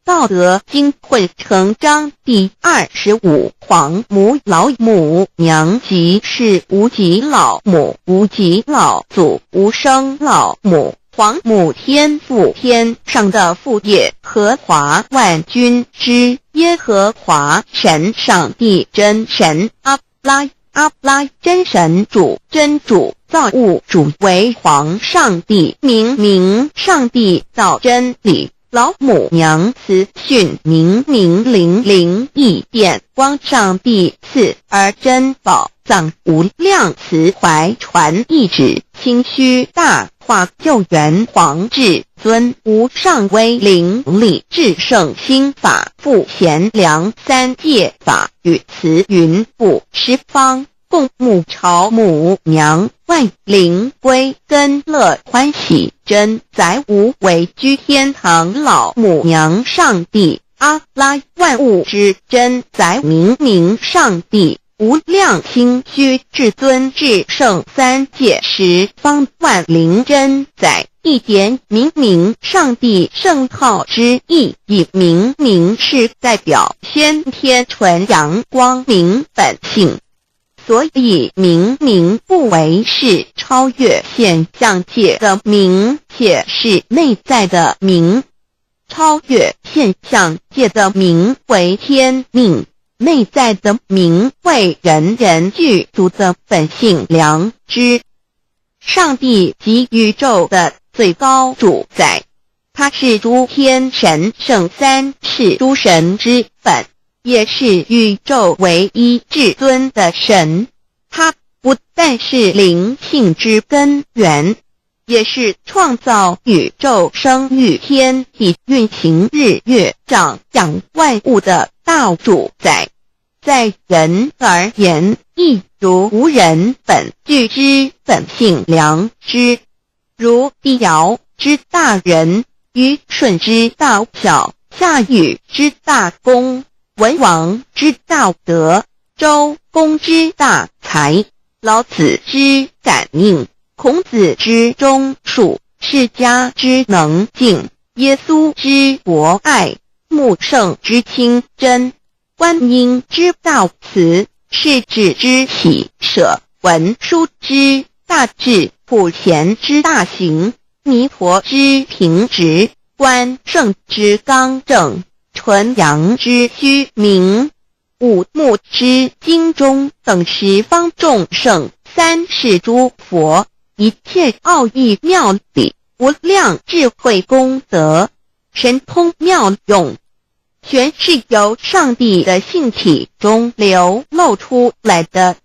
道德经混成章第25，黄母老母娘即是无极老母，无极老祖，无生老母。黄母天父，天上的父，耶和华万军之耶和华神，上帝真神，阿拉真神主，真主，造物主，为皇上帝，明上帝造真理。老母娘慈训，明灵义电光，上帝赐而真宝藏，无量慈怀传一旨，清虚大化，救援皇至尊，无上威灵力，至圣心法，复贤良三界法，与慈云布十方，共沐朝母娘，万灵归根，乐欢喜真载无为，居天堂老母娘上帝，阿拉万物之真载，明上帝，无量清虚至尊至圣三界十方，万灵真载，一点明上帝圣号之意，以明是代表先天纯阳光明本性，所以明不为是超越现象界的明，且是内在的明。超越现象界的明为天命，内在的明为人人具足的本性良知。上帝即宇宙的最高主宰，他是诸天神圣三世诸神之本，也是宇宙唯一至尊的神。他不但是灵性之根源，也是创造宇宙生育天地运行日月长养万物的大主宰。在人而言，亦如无人本具之本性良知，如帝尧之大仁，虞舜之大孝，夏禹之大功，文王之大德，周公之大才，老子之感应，孔子之忠恕，释迦之能静，耶稣之博爱，穆圣之清真，观音之大慈，世子之喜舍，文殊之大智，普贤之大行，弥陀之平直，关圣之刚正，纯阳之虚明，五目之精中，等十方众圣，三世诸佛，一切奥义妙理，无量智慧功德，神通妙用，全是由上帝的性体中流露出来的。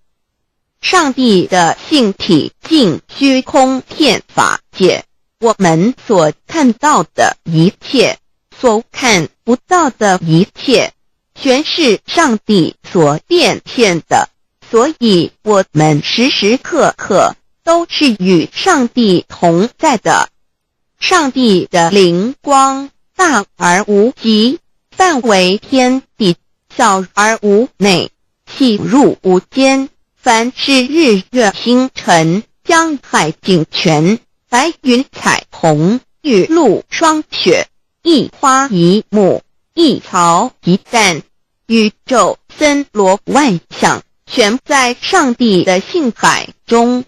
上帝的性体尽虚空遍法界，我们所看到的一切，所看不到的一切，全是上帝所变现的，所以我们时时刻刻都是与上帝同在的。上帝的灵光大而无极，范围天地，小而无内，细入无间。凡是日月星辰，江海井泉，白云彩虹，雨露霜雪，一花一木，一草一蛋，宇宙森罗万象，全在上帝的性海中。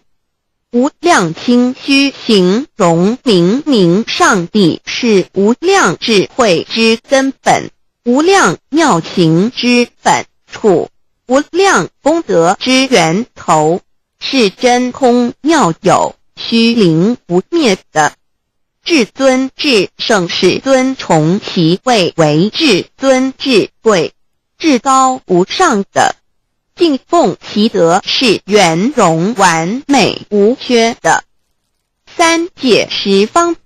无量清虚形容明上帝是无量智慧之根本，无量妙行之本处，无量功德之源头，是真空妙有，虚灵不灭的。至尊至圣世尊崇其位为至尊至贵，至高无上的，敬奉其德是圆融完美无缺的。三界十方，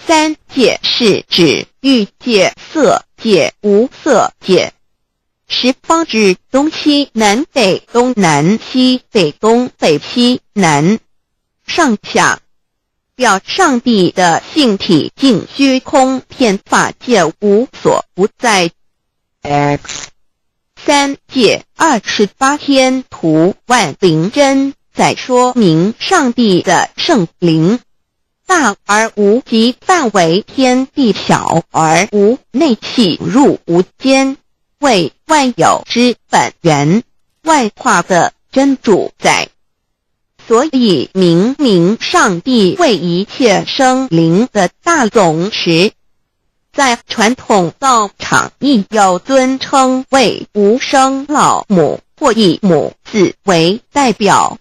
三界是指欲界、色界、无色界。十方指东西南北东南西北东北西南上下，表上帝的性体尽虚空遍法界无所不在。 X 三界28天图万灵真在说明上帝的圣灵大而无极，范围天地小而无内，气入无间，为万有之本源，万化的真主宰。所以明明上帝为一切生灵的大总持，在传统道场亦有尊称为无生老母，或以母字为代表，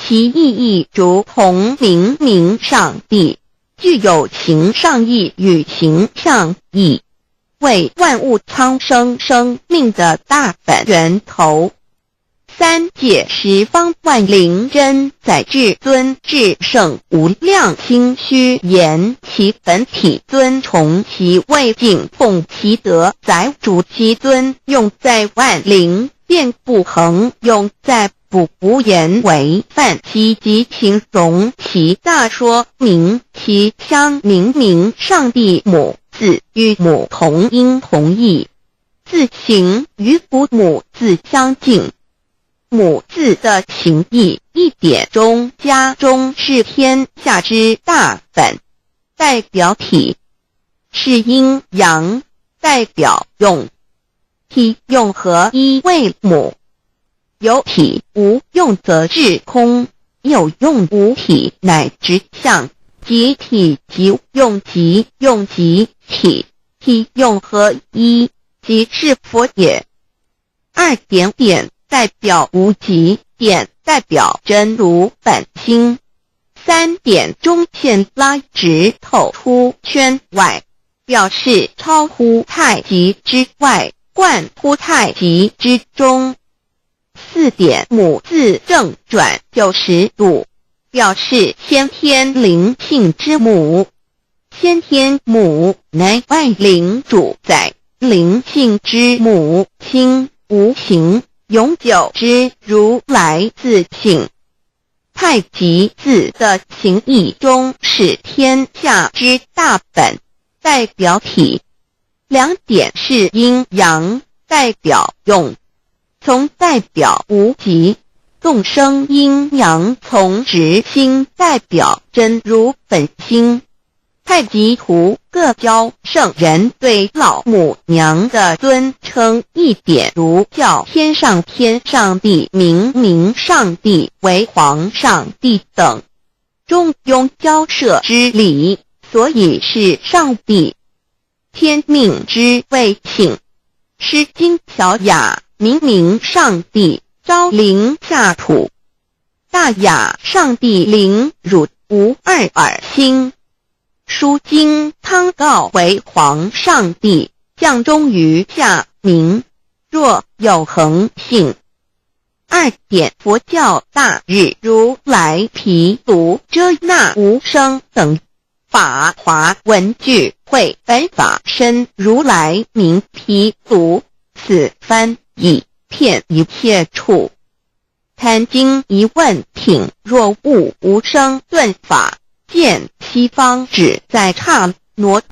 其意义如同明明上帝，具有形上义与形象义，为万物苍生生命的大本源头。三界十方万灵真在至尊至圣无量心虚言其本体尊崇其位，敬奉其德，载主其尊，用在万灵，便不恒用在不无言为范其及形容其大，说明其相明明上帝母字与母同音同义，字形与父母字相近。母字的情义一点中加中是天下之大本，代表体是阴阳，代表用，体用合一为母。有体无用则至空，有用无体乃直相，即体即用即用即体，体用合一即是佛也。二点点代表无极，点代表真如本心，三点中线拉直透出圈外，表示超乎太极之外，贯乎太极之中。四点母字正转90度，表示先天灵性之母。先天母乃万灵主宰，灵性之母亲无形永久之如来自性。太极字的形义中是天下之大本，代表体。两点是阴阳，代表用，从代表无极，众生阴阳从直心，代表真如本心。太极图各教圣人对老母娘的尊称，一点如叫天上帝、明明上帝为皇上帝等，中庸交涉之理，所以是上帝。天命之谓性，诗经小雅明明上帝昭灵下土，大雅上帝灵汝无二耳心。书经汤告为皇上帝，降中于下明，若有恒性。二点佛教大日如来毗卢遮那无生等法华文具会本法身如来名毗卢，此翻译遍一切处。坛经一问品，若悟无生顿法，见西方只在刹那。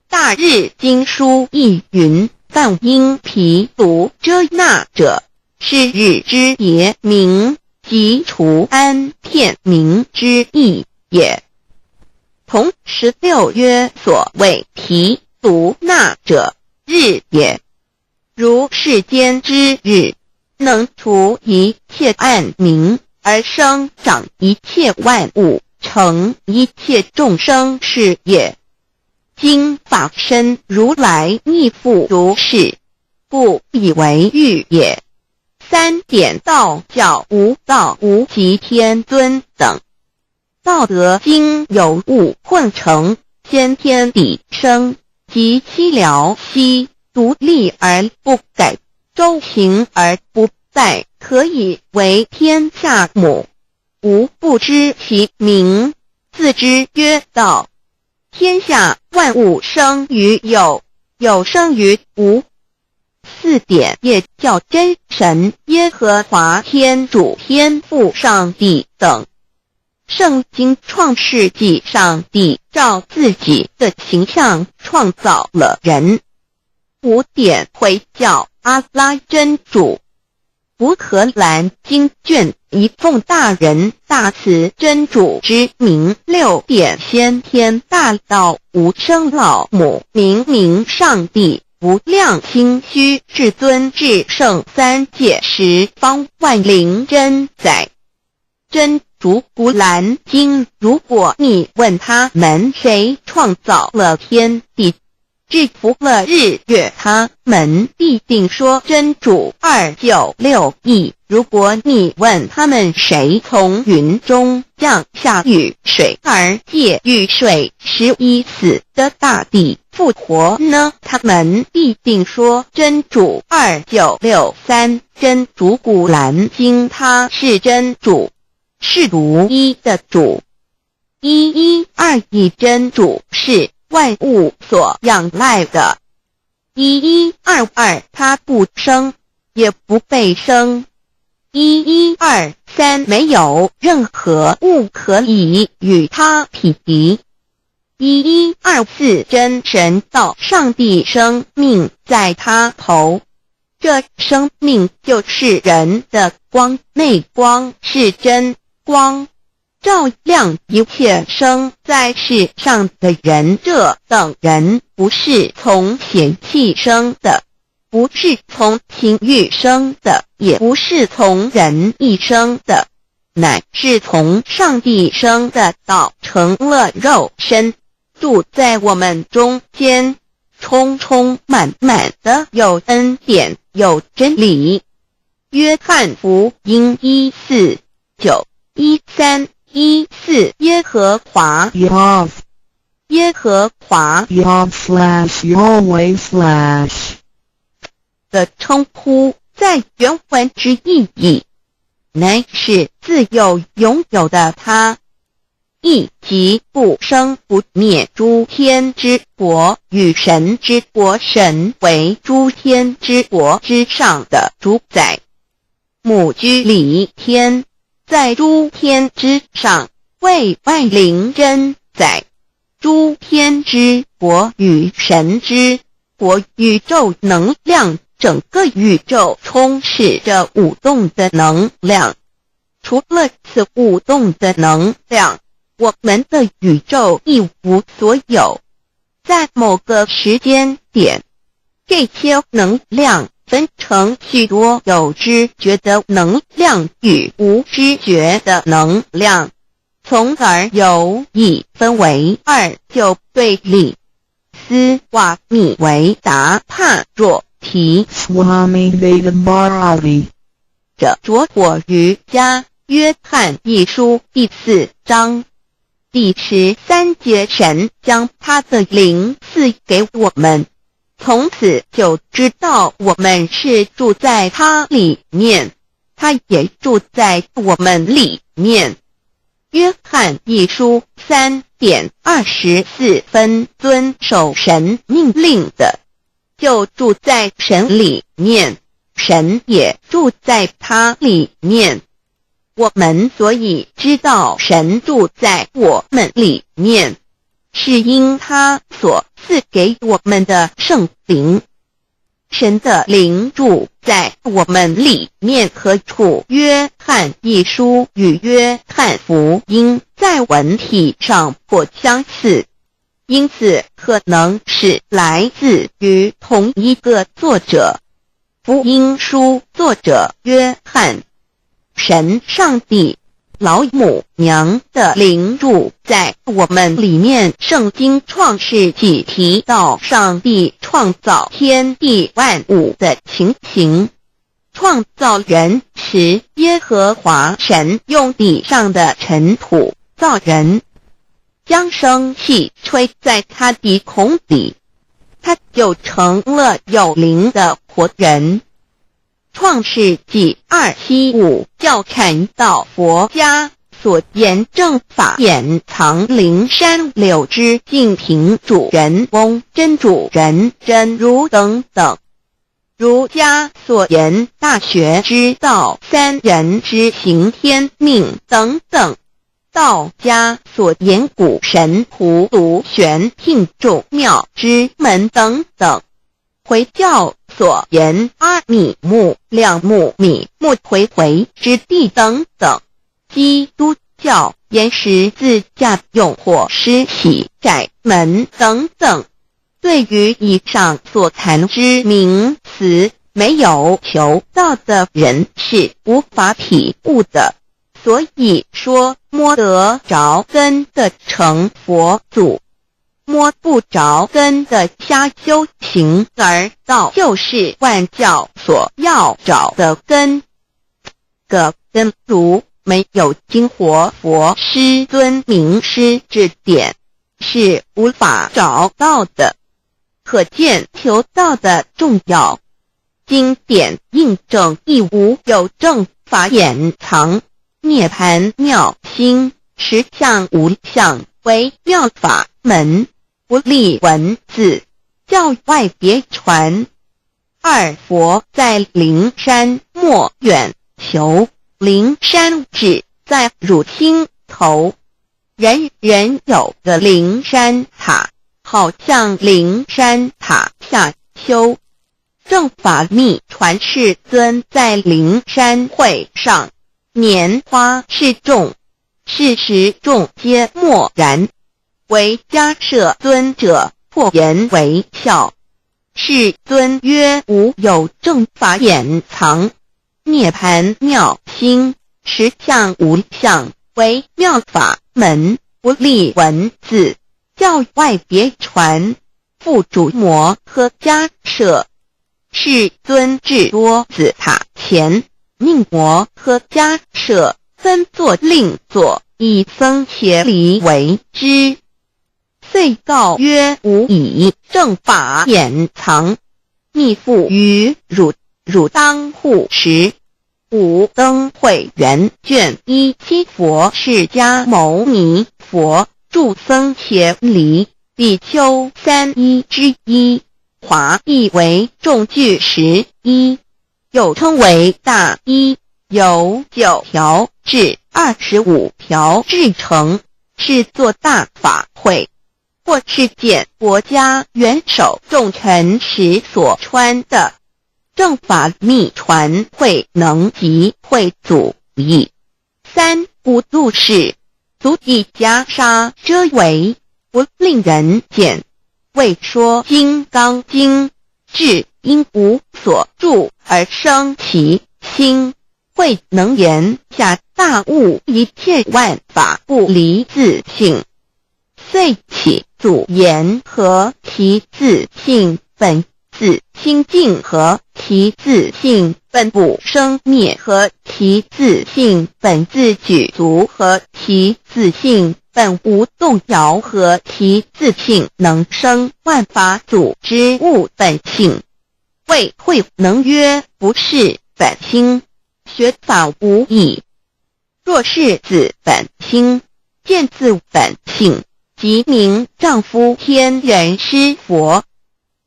大日经书亦云，但因毗卢遮那者，是日之别名，即除安片名之意也。同16曰所谓毗卢那者，日也。如世间之日，能除一切暗明，而生长一切万物，成一切众生是也。今法身如来亦复如是，故以为喻也。三点道教无道无极天尊等，道德经有物混成，先天地生，即七辽息，独立而不改，周行而不殆，可以为天下母。吾不知其名，自之曰道。天下万物生于有，有生于无。4点也叫真神、耶和华天主、天父上帝等。圣经创世纪，上帝照自己的形象创造了人。5点会叫阿拉真主。乌克兰经卷一奉大人大慈真主之名。6点先天大道无生老母，明明上帝无量清虚至尊至圣三界十方万灵真在。真主古兰经，如果你问他们谁创造了天地，制服了日月，他们必定说真主296亿。如果你问他们谁从云中降下雨水而借雨水使已死的大地复活呢，他们必定说真主2963。真主古兰经，他是真主，是独一的主。112真主是万物所仰赖的。1122他不生，也不被生。1123没有任何物可以与他匹敌。1124真神道，上帝生命在他头，这生命就是人的光，内光是真光，照亮一切生在世上的人。这等人不是从血气生的，不是从情欲生的，也不是从人意生的，乃是从上帝生的，道成了肉身，住在我们中间，充充满满的有恩典，有真理。约翰福音1491314耶和华 Yahweh 耶和华 Yahweh/ 的称呼，在原文之意义，乃是自有拥有的他，亦即不生不灭诸天之国与神之国，神为诸天之国之上的主宰，母居里天，在诸天之上，为万灵真在。诸天之国与神之国，宇宙能量，整个宇宙充斥着舞动的能量。除了此舞动的能量，我们的宇宙一无所有。在某个时间点，这些能量分成许多有知觉的能量与无知觉的能量，从而有一分为二，就对立。斯瓦米维达帕若提 Swami Vedabharati 这着火于家约翰一书第4章第13节，神将他的灵赐给我们，从此就知道我们是住在他里面，他也住在我们里面。约翰一书3:24遵守神命令的，就住在神里面，神也住在他里面。我们所以知道神住在我们里面，是因他所赐给我们的圣灵。神的灵住在我们里面，何处？约翰一书与约翰福音在文体上颇相似，因此可能是来自于同一个作者。福音书作者约翰，神上帝老母娘的灵住在我们里面。圣经创世纪提到上帝创造天地万物的情形，创造人时，耶和华神用地上的尘土造人，将生气吹在他鼻孔里，他就成了有灵的活人。创世纪275教阐到佛家所言正法掩藏灵山柳之净瓶主人翁真主人真如等等。儒家所言大学之道，三人之行天命等等，道家所言谷神荼毒玄牝众妙之门等等，回教所言阿米木两木米木回回之地等等，基督教言十字架用火施洗窄门等等。对于以上所谈之名词，没有求道的人是无法体悟的。所以说摸得着根的成佛祖，摸不着根的瞎修行，而道就是万教所要找的根。个根如没有经活佛师尊名师指点，是无法找到的。可见求道的重要。经典印证亦无有正法掩藏，涅盘妙心，实相无相，为妙法门，不立文字，教外别传。二佛在灵山莫远求，灵山只在汝心头，人人有个灵山塔，好像灵山塔下修。正法密传世尊在灵山会上，拈花示众，是时众皆默然，唯迦摄尊者破颜为笑。世尊曰：无有正法掩藏，涅盘妙心，实相无相，为妙法门，不立文字，教外别传。复主摩诃迦摄。世尊至多子塔前，命摩诃迦摄分作另作，以僧伽梨为之。遂告曰：吾以正法掩藏，逆复于汝，汝当护持。五灯会元卷17佛释迦牟尼佛著僧伽梨比丘31之一，华译为众句11，又称为大一，由9条至25条制成，是作大法会，或是见国家元首重臣时所穿的。正法密传会能及会祖义。三不度世，足以袈裟遮为，不令人见。为说金刚经，至因无所住而生其心，会能言下大悟，一切万法不离自性。遂起祖言和其自性本自清净，和其自性本不生灭，和其自性本自具足，和其自性本无动摇，和其自性能生万法组之物本性。谓会能曰：不是本心，学法无益。若是自本心，见自本性，即名丈夫天人师佛。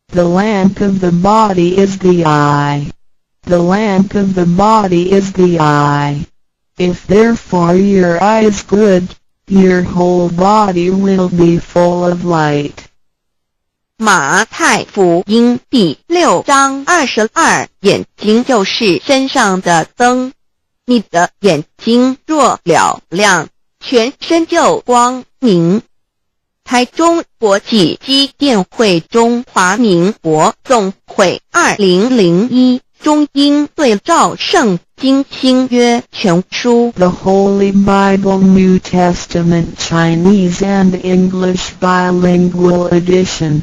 The lamp of the body is the eye. The lamp of the body is the eye. If therefore your eye is good, your whole body will be full of light. 马太福音第6章22，眼睛就是身上的灯。你的眼睛若了亮，全身就光明。台中国际机电会中华民国总会2001中英对照圣经新约全书 The Holy Bible New Testament Chinese and English Bilingual Edition.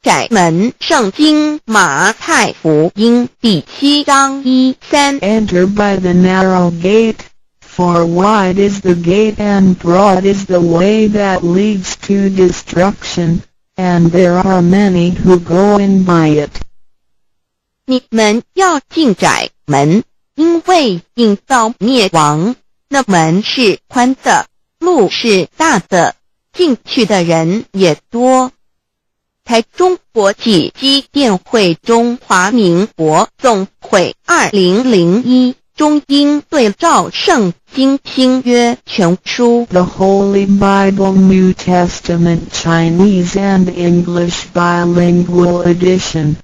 窄门圣经马太福音第7章1-3 Enter by the narrow gate, for wide is the gate and broad is the way that leads to destruction, and there are many who go in by it. 你们要进窄门，因为引到灭亡。那门是宽的，路是大的，进去的人也多。台中国际机电会中华民国总会2001中英对照圣经新约全书 The Holy Bible New Testament Chinese and English Bilingual Edition.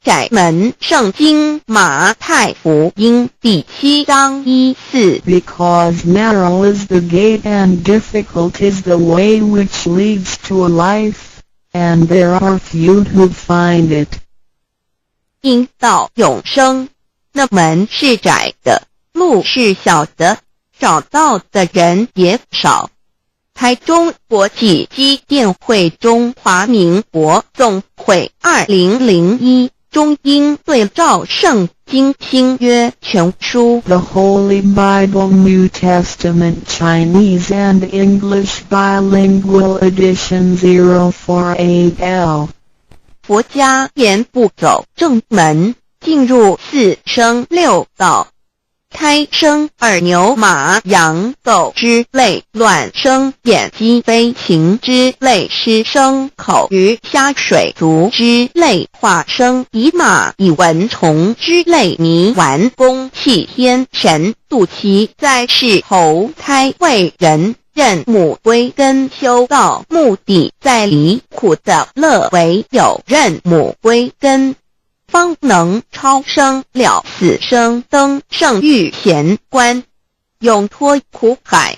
窄门圣经马太福音第7章14 Because narrow is the gate and difficult is the way which leads to life, and there are few who find it. 因到永生，那门是窄的，路是小的，找到的人也少。台中国际机电会中华民国总会2001中英对照圣经新约全书 The Holy Bible New Testament Chinese and English Bilingual Edition 048L. 佛家言不走正门，进入四生六道。胎生耳牛马羊狗之类，卵生眼鸡飞禽之类，湿生口鱼虾水族之类，化生以马以蚊虫之类，泥丸公气天神肚脐在世投胎为人，任母归根修道，目的在离苦的乐，唯有任母归根，方能超生了死生，登圣域贤官，永脱苦海。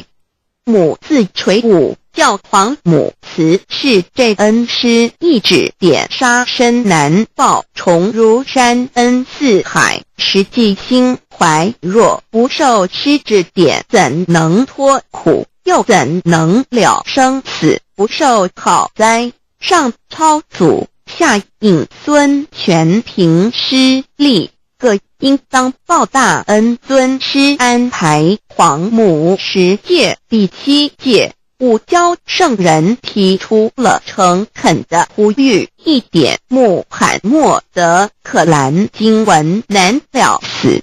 母自垂武，教皇母慈是这恩师，一指点杀身难报，重如山恩四海，实际心怀若不受师指点，怎能脱苦，又怎能了生死，不受考灾，上超祖下引孙全凭师力，各应当报大恩。尊师安排皇母10届第7届五教圣人提出了诚恳的呼吁，一点穆罕默德可兰经文难了死，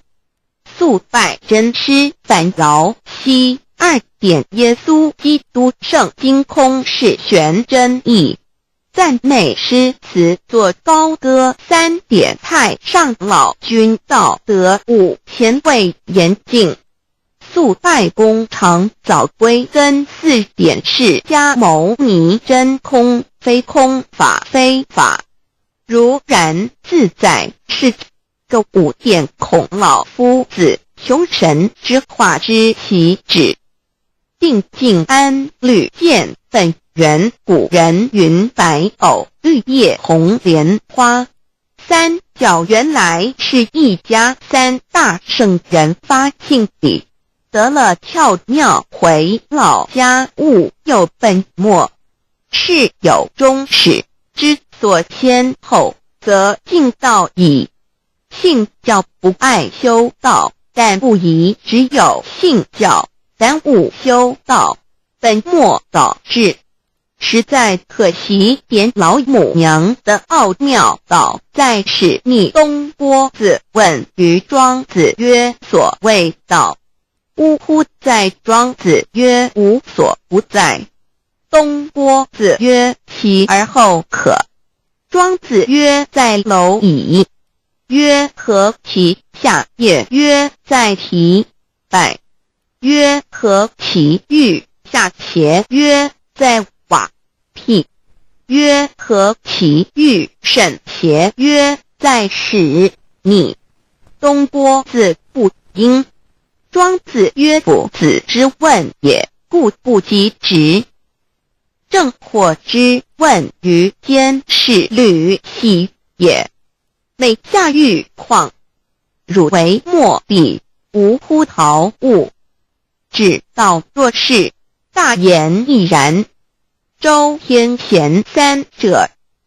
速拜真师反饶西。2点耶稣基督圣经空是玄真义，赞美诗词作高歌。3点太上老君道德5前卫严谨，速拜公常早归根。4点释迦牟尼真空非空法非法，如然自在是个5点孔老夫子穷神之化之其旨，定静安律见本源。古人云白藕绿叶红莲花。3角原来是一家3大圣人发庆礼，得了跳庙回老家，务有本末，事有终始，之所先后，则敬道矣。信教不爱修道，但不宜只有信教，耽误修道，本末倒置，实在可惜。点老母娘的奥妙道在使逆东郭子问于庄子曰：所谓道，呜呼！在庄子曰：无所不在。东郭子曰：其而后可。庄子曰：在蝼蚁。曰：何其下？也曰：在蹄。百。曰：何其欲？下且曰：在瓦辟。曰：何其欲？甚且曰：在始。逆。东郭子不应。庄子曰：夫子之问也，故不及直。正火之问于坚是履兮也。每下欲况，汝为莫必，无乎陶物。只道若是，大言亦然。周天贤3者